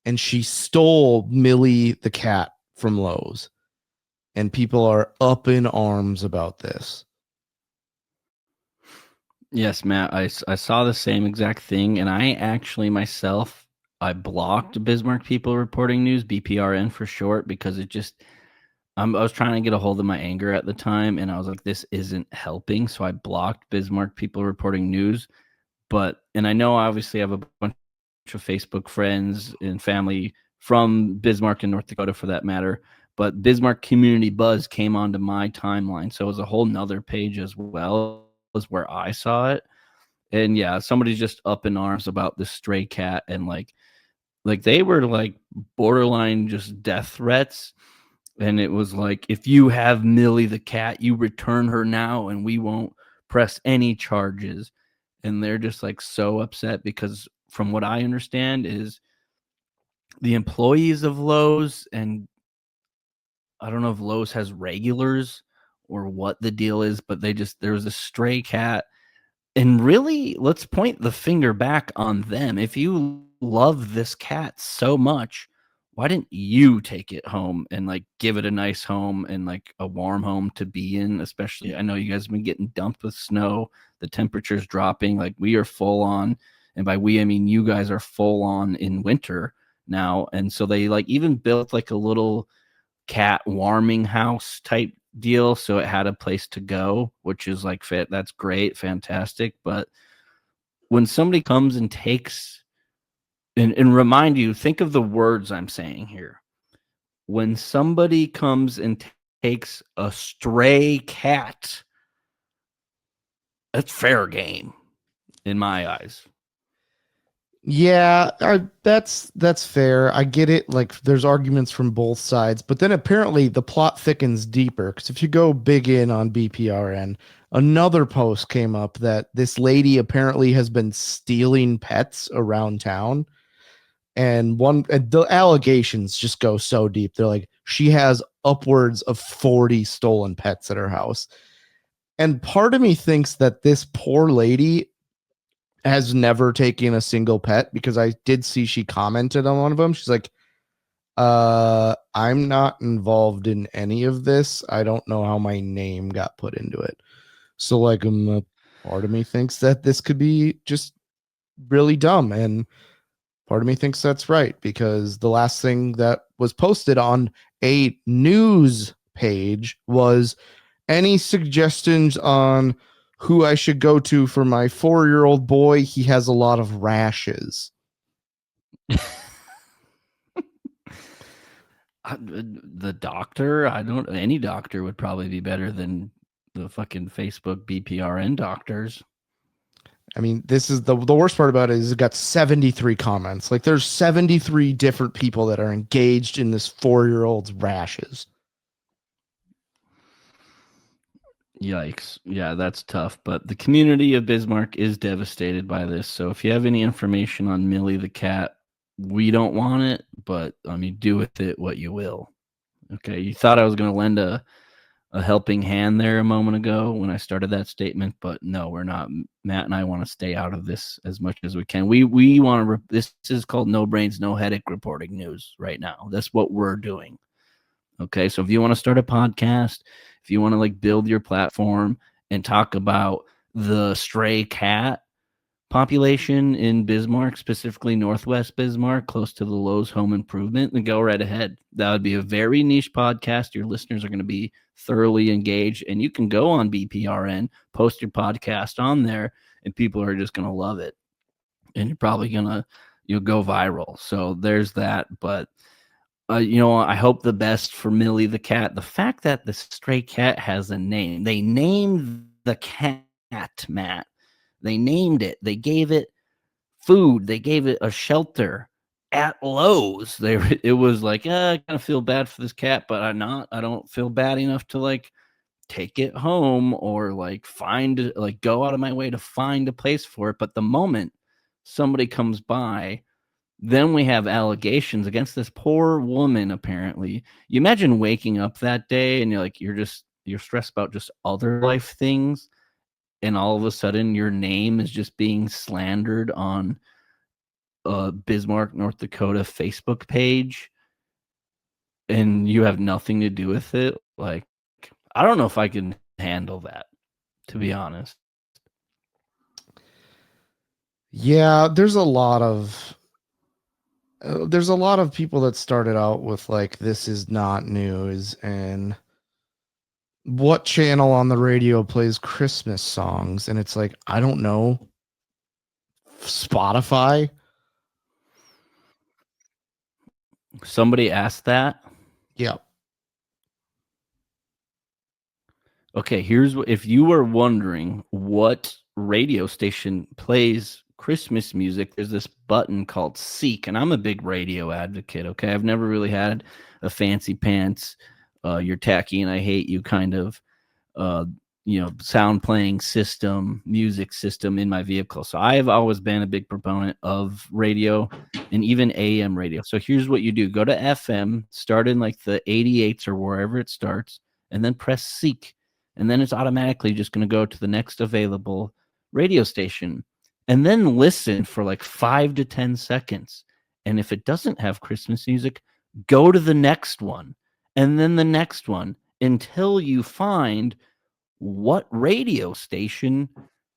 and she stole Millie the cat from Lowe's, and people are up in arms about this. Yes, Matt, I saw the same exact thing, and I actually myself, I blocked Bismarck people reporting news, BPRN for short, because it just, I was trying to get a hold of my anger at the time, and I was like, this isn't helping, so I blocked Bismarck people reporting news. And I know obviously I have a bunch of Facebook friends and family from Bismarck and North Dakota for that matter, but Bismarck Community Buzz came onto my timeline, so it was a whole nother page as well as where I saw it. And yeah, somebody's just up in arms about this stray cat, and like they were like borderline just death threats. And it was like, if you have Millie the cat, you return her now and we won't press any charges. And they're just like so upset because from what I understand is the employees of Lowe's, and I don't know if Lowe's has regulars or what the deal is, but there was a stray cat. And really, let's point the finger back on them. If you love this cat so much, why didn't you take it home and like give it a nice home and like a warm home to be in? Especially, I know you guys have been getting dumped with snow, the temperature's dropping, like we are full on. And by we, I mean you guys are full on in winter now. And so they like even built like a little cat warming house type deal, so it had a place to go, which is like that's great, fantastic. But when somebody comes and takes and remind you, think of the words I'm saying here. When somebody comes and takes a stray cat, that's fair game in my eyes. Yeah, that's fair. I get it. Like, there's arguments from both sides, but then apparently the plot thickens deeper. Because if you go big in on BPRN, another post came up that this lady apparently has been stealing pets around town, and the allegations just go so deep. They're like, she has upwards of 40 stolen pets at her house, and part of me thinks that this poor lady has never taken a single pet, because I did see she commented on one of them. She's like, I'm not involved in any of this. I don't know how my name got put into it. So like, part of me thinks that this could be just really dumb, and part of me thinks that's right, because the last thing that was posted on a news page was any suggestions on who I should go to for my 4-year-old boy. He has a lot of rashes. The doctor, any doctor would probably be better than the fucking Facebook BPRN doctors. I mean, this is the worst part about it is it got 73 comments. Like, there's 73 different people that are engaged in this 4-year-old's rashes. Yikes. Yeah, that's tough. But the community of Bismarck is devastated by this. So if you have any information on Millie the cat, we don't want it, but I mean, do with it what you will. Okay. You thought I was going to lend a helping hand there a moment ago when I started that statement, but no, we're not. Matt and I want to stay out of this as much as we can. We want to, this is called No Brains, No Headache reporting news right now. That's what we're doing. Okay. So if you want to start a podcast, if you want to like build your platform and talk about the stray cat, population in Bismarck, specifically Northwest Bismarck, close to the Lowe's Home Improvement, then go right ahead. That would be a very niche podcast. Your listeners are going to be thoroughly engaged, and you can go on BPRN, post your podcast on there, and people are just going to love it. And you're probably you'll go viral. So there's that. But I hope the best for Millie the cat. The fact that the stray cat has a name, they named the cat, Matt. They named it. They gave it food. They gave it a shelter at Lowe's. It was like, I kind of feel bad for this cat, but I don't feel bad enough to like take it home or like go out of my way to find a place for it. But the moment somebody comes by, then we have allegations against this poor woman. Apparently, you imagine waking up that day and you're stressed about just other life things, and all of a sudden your name is just being slandered on Bismarck, North Dakota Facebook page, and you have nothing to do with it. Like, I don't know if I can handle that, to be honest. Yeah, there's a lot of people that started out with like, this is not news, and what channel on the radio plays Christmas songs? And it's like, I don't know. Spotify? Somebody asked that. Yeah. Okay, here's what, if you were wondering what radio station plays Christmas music, there's this button called Seek, and I'm a big radio advocate. Okay, I've never really had a fancy pants, you're tacky and I hate you kind of, sound playing system, music system in my vehicle. So I have always been a big proponent of radio and even AM radio. So here's what you do: go to FM, start in like the 88s or wherever it starts, and then press Seek. And then it's automatically just going to go to the next available radio station, and then listen for like 5 to 10 seconds. And if it doesn't have Christmas music, go to the next one and then the next one until you find what radio station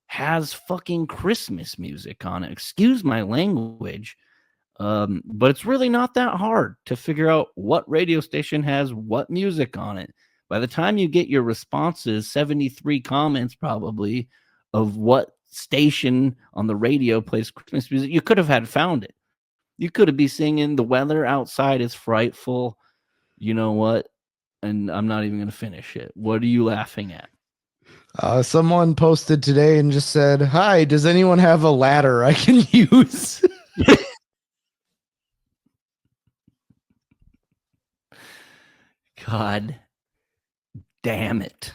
has fucking Christmas music on it. Excuse my language. But it's really not that hard to figure out what radio station has what music on it. By the time you get your responses, 73 comments probably of what station on the radio plays Christmas music, you could have had found it. You could have been singing "The weather outside is frightful." You know what? And I'm not even going to finish it. What are you laughing at? Someone posted today and just said, "Hi, does anyone have a ladder I can use?" God damn it.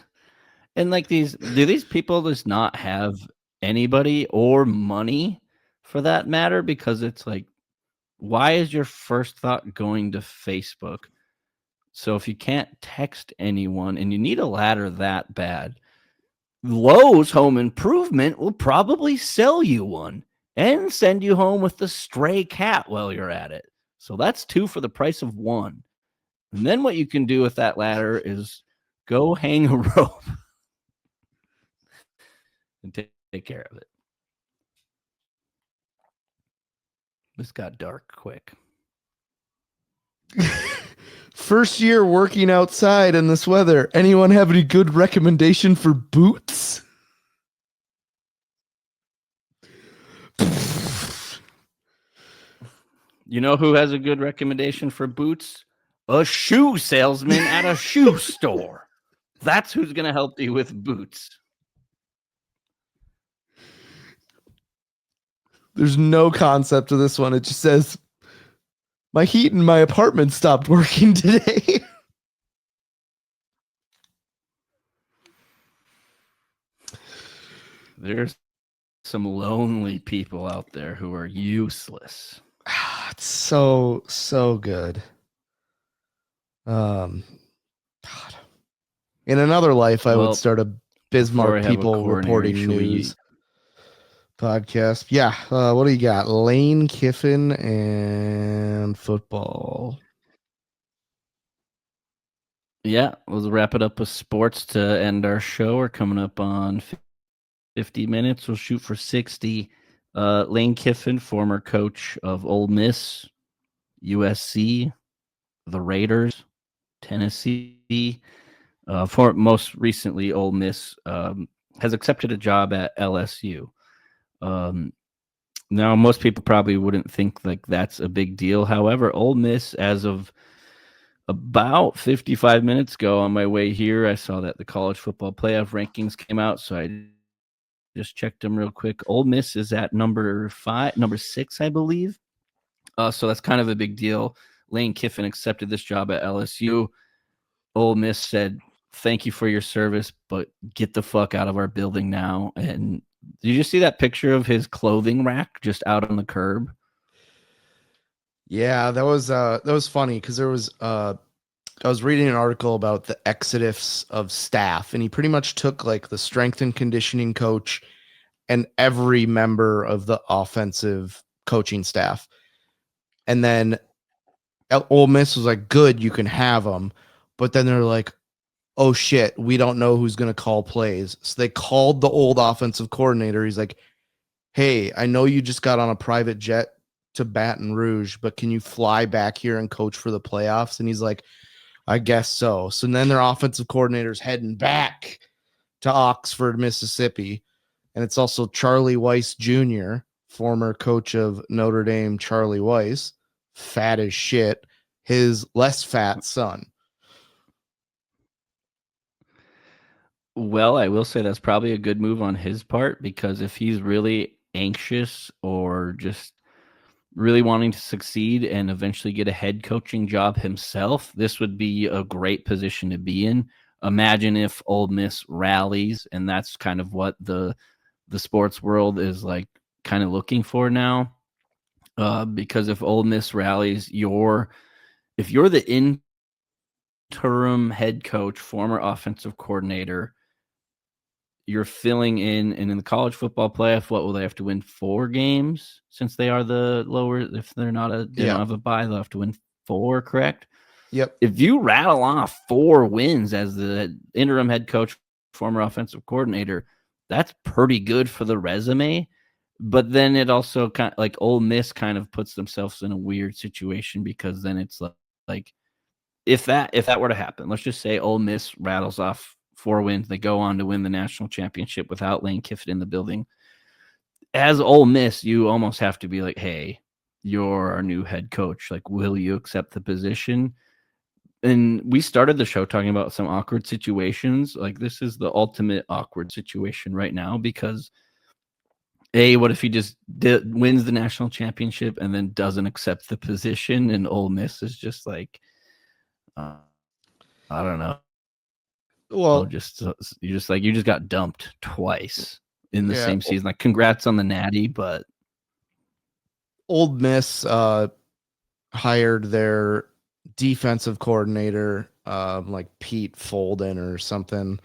And like do these people just not have anybody or money for that matter? Because it's like, why is your first thought going to Facebook? So if you can't text anyone and you need a ladder that bad, Lowe's Home Improvement will probably sell you one and send you home with the stray cat while you're at it. So that's 2 for the price of 1. And then what you can do with that ladder is go hang a rope and take care of it. This got dark quick. First year working outside in this weather. Anyone have any good recommendation for boots? You know who has a good recommendation for boots? A shoe salesman at a shoe store. That's who's going to help you with boots. There's no concept to this one. It just says, my heat in my apartment stopped working today. There's some lonely people out there who are useless. It's so good. God. In another life, I would start a Bismarck people reporting news podcast. Yeah. What do you got? Lane Kiffin and football. Yeah, we'll wrap it up with sports to end our show. We're coming up on 50 minutes. We'll shoot for 60. Lane Kiffin, former coach of Ole Miss, USC, the Raiders, Tennessee, for most recently Ole Miss, has accepted a job at LSU. Now, most people probably wouldn't think like that's a big deal. However, Ole Miss, as of about 55 minutes ago on my way here, I saw that the college football playoff rankings came out, so I just checked them real quick. Ole Miss is at number 6, I believe. So that's kind of a big deal. Lane Kiffin accepted this job at LSU. Ole Miss said, "Thank you for your service, but get the fuck out of our building now." And did you just see that picture of his clothing rack just out on the curb? Yeah, that was funny because there was I was reading an article about the exodus of staff, and he pretty much took like the strength and conditioning coach and every member of the offensive coaching staff. And then Ole Miss was like, "Good, you can have them," but then they're like, "Oh shit, we don't know who's going to call plays." So they called the old offensive coordinator. He's like, "Hey, I know you just got on a private jet to Baton Rouge, but can you fly back here and coach for the playoffs?" And he's like, "I guess so." So then their offensive coordinator's heading back to Oxford, Mississippi. And it's also Charlie Weiss Jr., former coach of Notre Dame, Charlie Weiss, fat as shit, his less fat son. Well, I will say that's probably a good move on his part, because if he's really anxious or just really wanting to succeed and eventually get a head coaching job himself, this would be a great position to be in. Imagine if Ole Miss rallies, and that's kind of what the sports world is like kind of looking for now. Because if Ole Miss rallies, if you're the interim head coach, former offensive coordinator, you're filling in, and in the college football playoff, what will they have to win? 4 games, since they are the lower. If they're not they don't have a bye, they'll have to win 4, correct? Yep. If you rattle off 4 wins as the interim head coach, former offensive coordinator, that's pretty good for the resume. But then it also kind of like Ole Miss kind of puts themselves in a weird situation, because then it's like if that were to happen, let's just say Ole Miss rattles off 4 wins, they go on to win the national championship without Lane Kiffin in the building. As Ole Miss, you almost have to be like, "Hey, you're our new head coach. Like, will you accept the position?" And we started the show talking about some awkward situations. Like, this is the ultimate awkward situation right now, because what if he just wins the national championship and then doesn't accept the position, and Ole Miss is just like, I don't know. Well, You just got dumped twice in the same season. Like, congrats on the natty, but Ole Miss hired their defensive coordinator, like Pete Folden or something,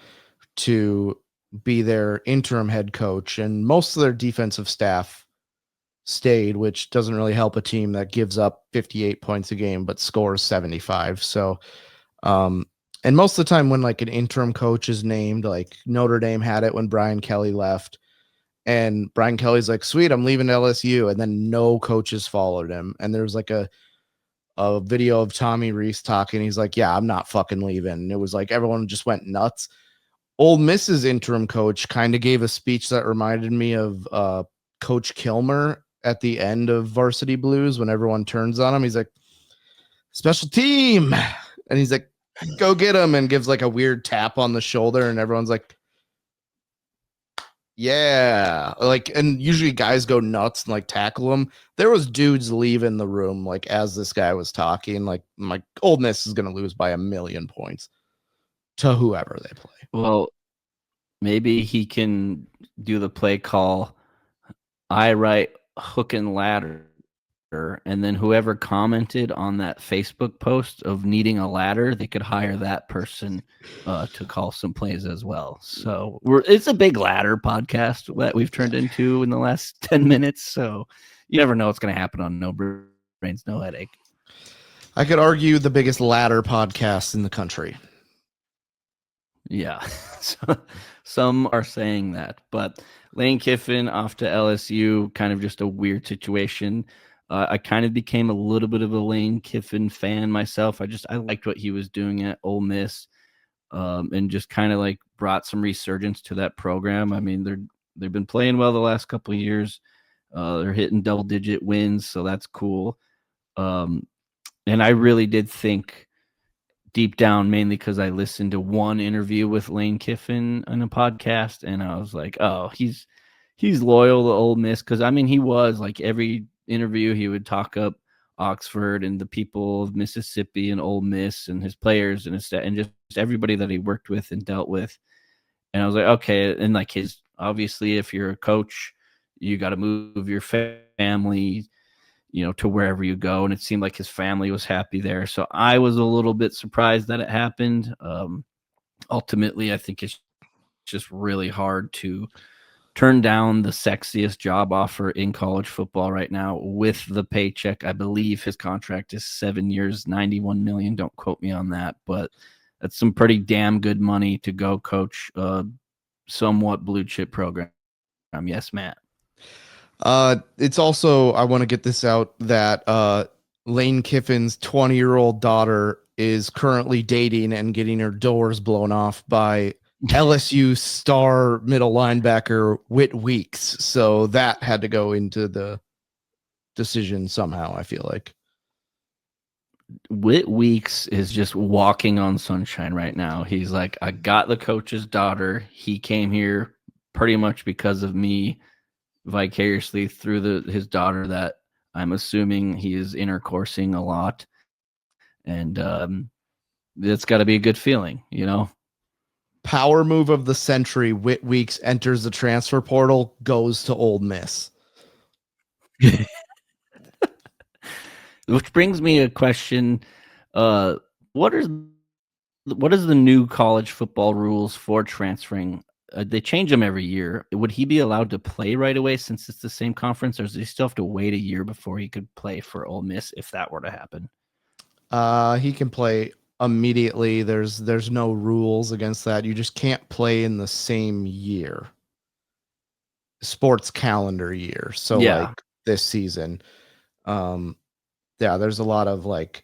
to be their interim head coach, and most of their defensive staff stayed, which doesn't really help a team that gives up 58 points a game but scores 75. So and most of the time when like an interim coach is named, like Notre Dame had it when Brian Kelly left, and Brian Kelly's like, "Sweet, I'm leaving LSU," and then no coaches followed him. And there's like a video of Tommy Reese talking. He's like, "Yeah, I'm not fucking leaving." And it was like everyone just went nuts. Ole Miss's interim coach kind of gave a speech that reminded me of Coach Kilmer at the end of Varsity Blues when everyone turns on him. He's like, "Special team," and he's like, "Go get him," and gives like a weird tap on the shoulder, and everyone's like, "Yeah," like, and usually guys go nuts and like tackle him. There was dudes leaving the room like as this guy was talking. Like, Ole Miss is gonna lose by 1,000,000 points to whoever they play. well, maybe he can do the play call. I write hook and ladder, and then whoever commented on that Facebook post of needing a ladder, they could hire that person to call some plays as well. So it's a big ladder podcast that we've turned into in the last 10 minutes. So you never know what's going to happen on No Brains, No Headache. I could argue the biggest ladder podcast in the country. Yeah. So, some are saying that, but Lane Kiffin off to LSU, kind of just a weird situation. I kind of became a little bit of a Lane Kiffin fan myself. I liked what he was doing at Ole Miss, and just kind of like brought some resurgence to that program. I mean, they've been playing well the last couple of years. They're hitting double digit wins, so that's cool. Um, and I really did think deep down, mainly because I listened to one interview with Lane Kiffin on a podcast, and I was like, oh, he's loyal to Ole Miss, because I mean he was like every interview he would talk up Oxford and the people of Mississippi and Ole Miss and his players and and just everybody that he worked with and dealt with. And I was like, okay, and like his obviously, if you're a coach, you got to move your family, to wherever you go. And it seemed like his family was happy there. So I was a little bit surprised that it happened. Ultimately, I think it's just really hard to turn down the sexiest job offer in college football right now with the paycheck. I believe his contract is 7 years, 91 million. Don't quote me on that, but that's some pretty damn good money to go coach a somewhat blue chip program. Yes, Matt. It's also, I want to get this out that Lane Kiffin's 20-year-old daughter is currently dating and getting her doors blown off by LSU star middle linebacker Whit Weeks. So that had to go into the decision somehow, I feel like. Whit Weeks is just walking on sunshine right now. He's like, I got the coach's daughter. He came here pretty much because of me, vicariously through his daughter that I'm assuming he is intercoursing a lot. And it's got to be a good feeling, Power move of the century. Whit Weeks enters the transfer portal, goes to Ole Miss. Which brings me a question. What is the new college football rules for transferring? They change them every year. Would he be allowed to play right away since it's the same conference, or does he still have to wait a year before he could play for Ole Miss if that were to happen? He can play immediately. There's no rules against that. You just can't play in the same year. Sports calendar year. So Yeah. like this season. Yeah, there's a lot of like,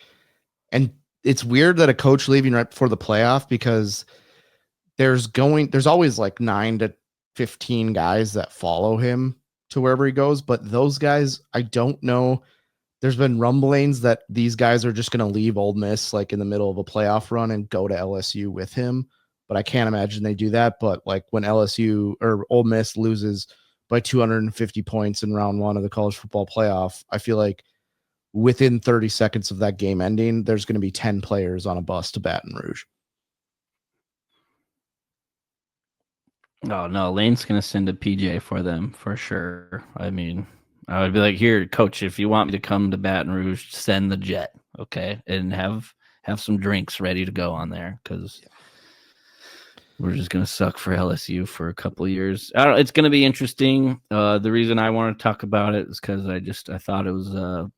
and it's weird that a coach leaving right before the playoff, because there's always like 9 to 15 guys that follow him to wherever he goes, but those guys, I don't know. There's been rumblings that these guys are just going to leave Ole Miss like in the middle of a playoff run and go to LSU with him, but I can't imagine they do that. But like when LSU or Ole Miss loses by 250 points in round 1 of the college football playoff, I feel like within 30 seconds of that game ending, there's going to be 10 players on a bus to Baton Rouge. Oh no, Lane's gonna send a PJ for them for sure. I mean, I would be like, here, coach, if you want me to come to Baton Rouge, send the jet, okay, and have some drinks ready to go on there, because we're just gonna suck for LSU for a couple of years. I don't. It's gonna be interesting. The reason I want to talk about it is because I thought it was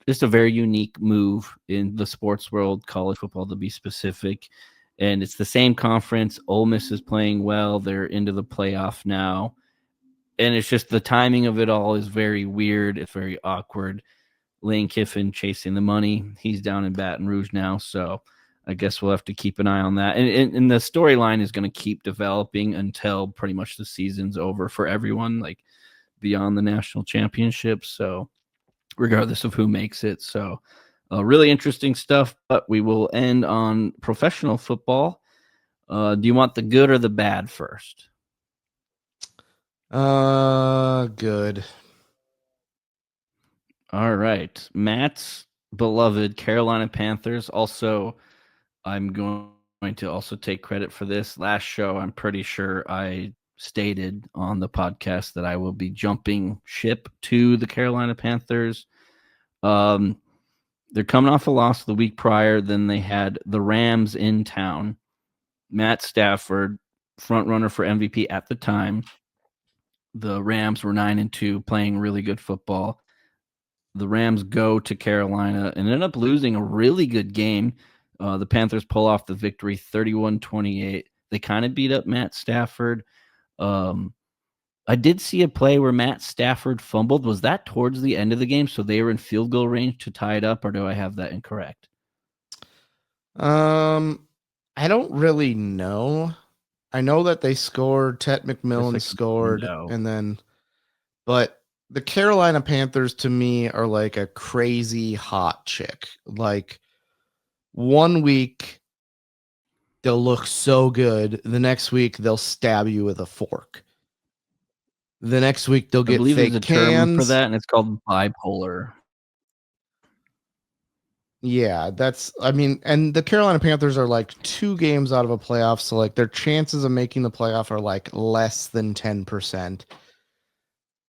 just a very unique move in the sports world, college football to be specific. And it's the same conference. Ole Miss is playing well. They're into the playoff now. And it's just the timing of it all is very weird. It's very awkward. Lane Kiffin chasing the money. He's down in Baton Rouge now. So I guess we'll have to keep an eye on that. And the storyline is going to keep developing until pretty much the season's over for everyone, like beyond the national championship. So regardless of who makes it. So really interesting stuff, but we will end on professional football. Do you want the good or the bad first? Good. All right. Matt's beloved Carolina Panthers. Also, I'm going to also take credit for this. Last show, I'm pretty sure I stated on the podcast that I will be jumping ship to the Carolina Panthers. They're coming off a loss the week prior. Then they had the Rams in town. Matt Stafford, front runner for MVP at the time. The Rams were 9-2, playing really good football. The Rams go to Carolina and end up losing a really good game. The Panthers pull off the victory 31-28. They kind of beat up Matt Stafford. I did see a play where Matt Stafford fumbled. Was that towards the end of the game? So they were in field goal range to tie it up, or do I have that incorrect? I don't really know. I know that they scored. Ted McMillan scored, and then, but the Carolina Panthers to me are like a crazy hot chick. Like 1 week they'll look so good, the next week they'll stab you with a fork. The next week they'll I get believe there's a fake term for cans. that, and it's called bipolar. Yeah, I mean, and the Carolina Panthers are like 2 games out of a playoff, so like their chances of making the playoff are like less than 10%.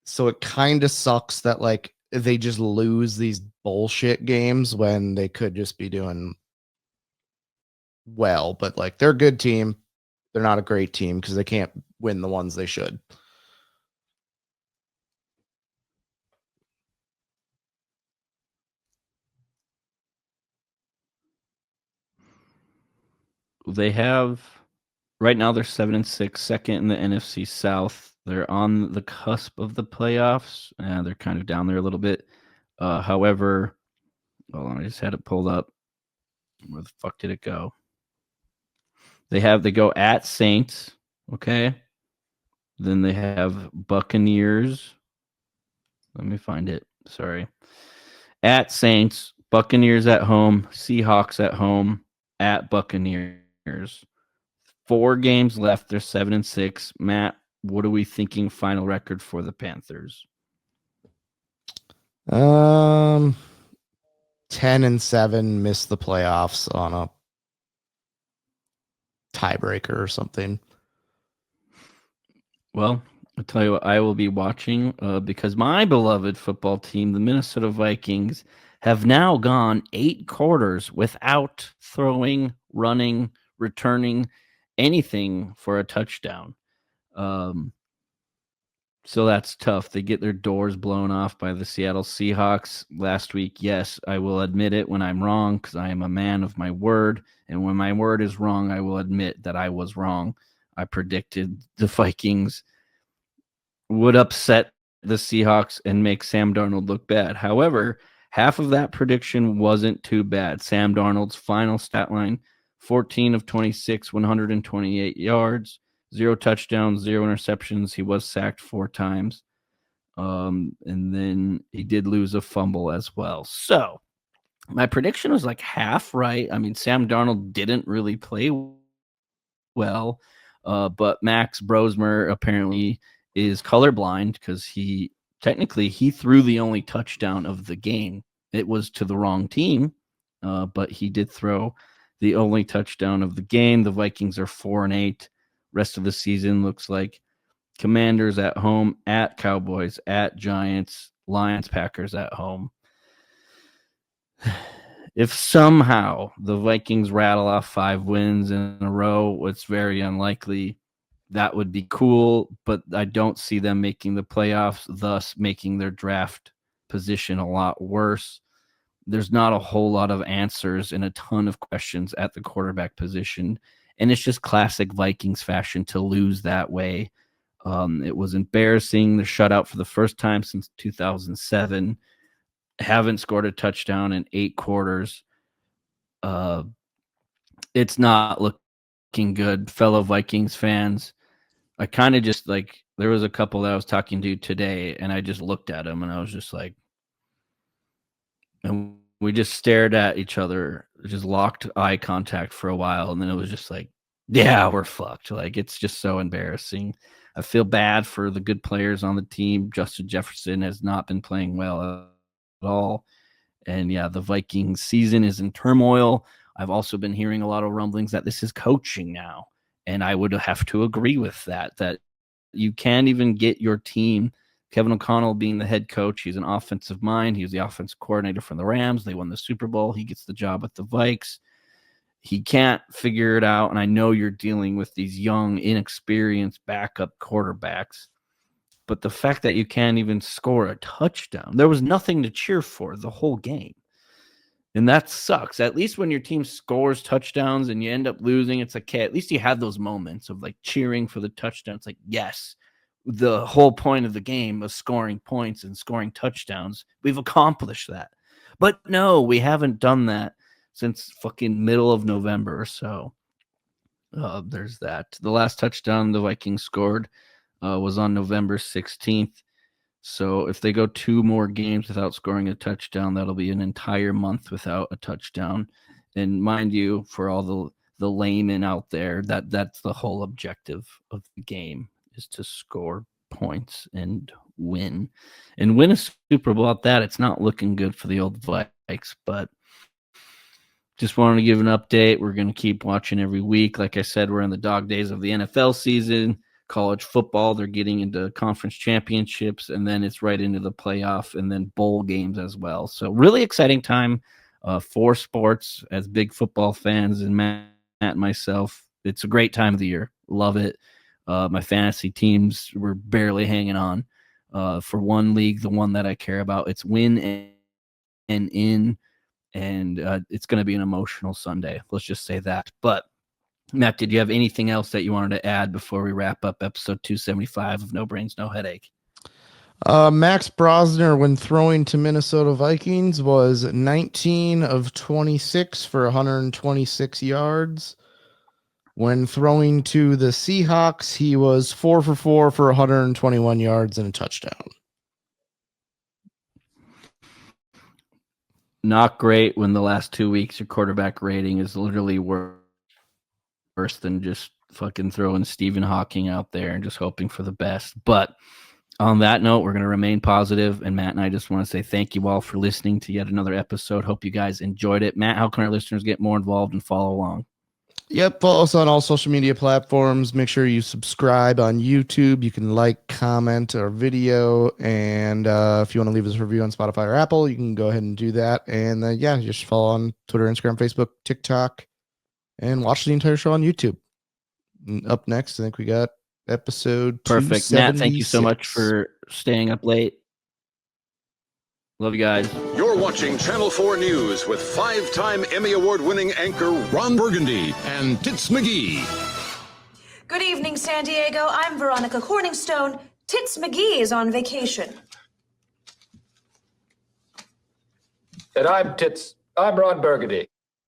So it kind of sucks that like they just lose these bullshit games when they could just be doing well, but like they're a good team. They're not a great team because they can't win the ones they should. They have right now they're 7-6, second in the NFC South. They're on the cusp of the playoffs. They're kind of down there a little bit. However, hold on, I just had it pulled up. Where the fuck did it go? They go at Saints, okay? Then they have Buccaneers. Let me find it. Sorry. At Saints, Buccaneers at home, Seahawks at home, at Buccaneers. 4 games left. They're 7-6. Matt, what are we thinking final record for the Panthers? 10-7, miss the playoffs on a tiebreaker or something. Well, I'll tell you what, I will be watching because my beloved football team, the Minnesota Vikings, have now gone 8 quarters without throwing, running, returning anything for a touchdown. So that's tough. They get their doors blown off by the Seattle Seahawks last week. Yes, I will admit it when I'm wrong because I am a man of my word. And when my word is wrong, I will admit that I was wrong. I predicted the Vikings would upset the Seahawks and make Sam Darnold look bad. However, half of that prediction wasn't too bad. Sam Darnold's final stat line, 14 of 26, 128 yards, 0 touchdowns, 0 interceptions. He was sacked 4 times. And then he did lose a fumble as well. So my prediction was like half right. I mean, Sam Darnold didn't really play well, but Max Brosmer apparently is colorblind because he threw the only touchdown of the game. It was to the wrong team, but he did throw the only touchdown of the game. The Vikings are 4-8. Rest of the season looks like Commanders at home, at Cowboys, at Giants, Lions, Packers at home. If somehow the Vikings rattle off 5 wins in a row, it's very unlikely. That would be cool, but I don't see them making the playoffs, thus making their draft position a lot worse. There's not a whole lot of answers and a ton of questions at the quarterback position, and it's just classic Vikings fashion to lose that way. It was embarrassing. The shutout for the first time since 2007. Haven't scored a touchdown in 8 quarters. It's not looking good, fellow Vikings fans. I kind of just like, there was a couple that I was talking to today, and I just looked at them, and I was just like, and we just stared at each other, just locked eye contact for a while, and then it was just like, yeah, we're fucked. Like, it's just so embarrassing. I feel bad for the good players on the team. Justin Jefferson has not been playing well at all. And yeah, the Vikings season is in turmoil. I've also been hearing a lot of rumblings that this is coaching now. And I would have to agree with that you can't even get your team, Kevin O'Connell being the head coach. He's an offensive mind. He was the offensive coordinator for the Rams. They won the Super Bowl. He gets the job at the Vikes. He can't figure it out. And I know you're dealing with these young, inexperienced backup quarterbacks. But the fact that you can't even score a touchdown, there was nothing to cheer for the whole game. And that sucks. At least when your team scores touchdowns and you end up losing, it's like, okay, at least you have those moments of like cheering for the touchdown. It's like, yes, the whole point of the game was scoring points and scoring touchdowns. We've accomplished that. But no, we haven't done that since fucking middle of November. So there's that. The last touchdown the Vikings scored was on November 16th. So if they go 2 more games without scoring a touchdown, that'll be an entire month without a touchdown. And mind you, for all the laymen out there, that's the whole objective of the game, is to score points and win. And win a Super Bowl at that. It's not looking good for the old Vikes, but just wanted to give an update. We're going to keep watching every week. Like I said, we're in the dog days of the NFL season. College football, they're getting into conference championships, and then it's right into the playoff and then bowl games as well. So really exciting time for sports as big football fans, and Matt and myself. It's a great time of the year. Love it. My fantasy teams were barely hanging on for one league, the one that I care about. It's win and in, and it's going to be an emotional Sunday. Let's just say that. But Matt, did you have anything else that you wanted to add before we wrap up episode 275 of No Brains, No Headache? Max Brosner, when throwing to Minnesota Vikings, was 19 of 26 for 126 yards. When throwing to the Seahawks, he was 4 for 4 for 121 yards and a touchdown. Not great when the last 2 weeks your quarterback rating is literally worse than just fucking throwing Stephen Hawking out there and just hoping for the best. But on that note, we're going to remain positive. And Matt and I just want to say thank you all for listening to yet another episode. Hope you guys enjoyed it. Matt, how can our listeners get more involved and follow along? Yep, follow us on all social media platforms. Make sure you subscribe on YouTube. You can like, comment our video, and if you want to leave us a review on Spotify or Apple, you can go ahead and do that. And just follow on Twitter, Instagram, Facebook, TikTok, and watch the entire show on YouTube. And up next, I think we got episode Perfect. Matt, thank you so much for staying up late. Love you guys. You're watching Channel 4 News with 5-time Emmy Award-winning anchor Ron Burgundy and Tits McGee. Good evening, San Diego. I'm Veronica Corningstone. Tits McGee is on vacation. And I'm Ron Burgundy.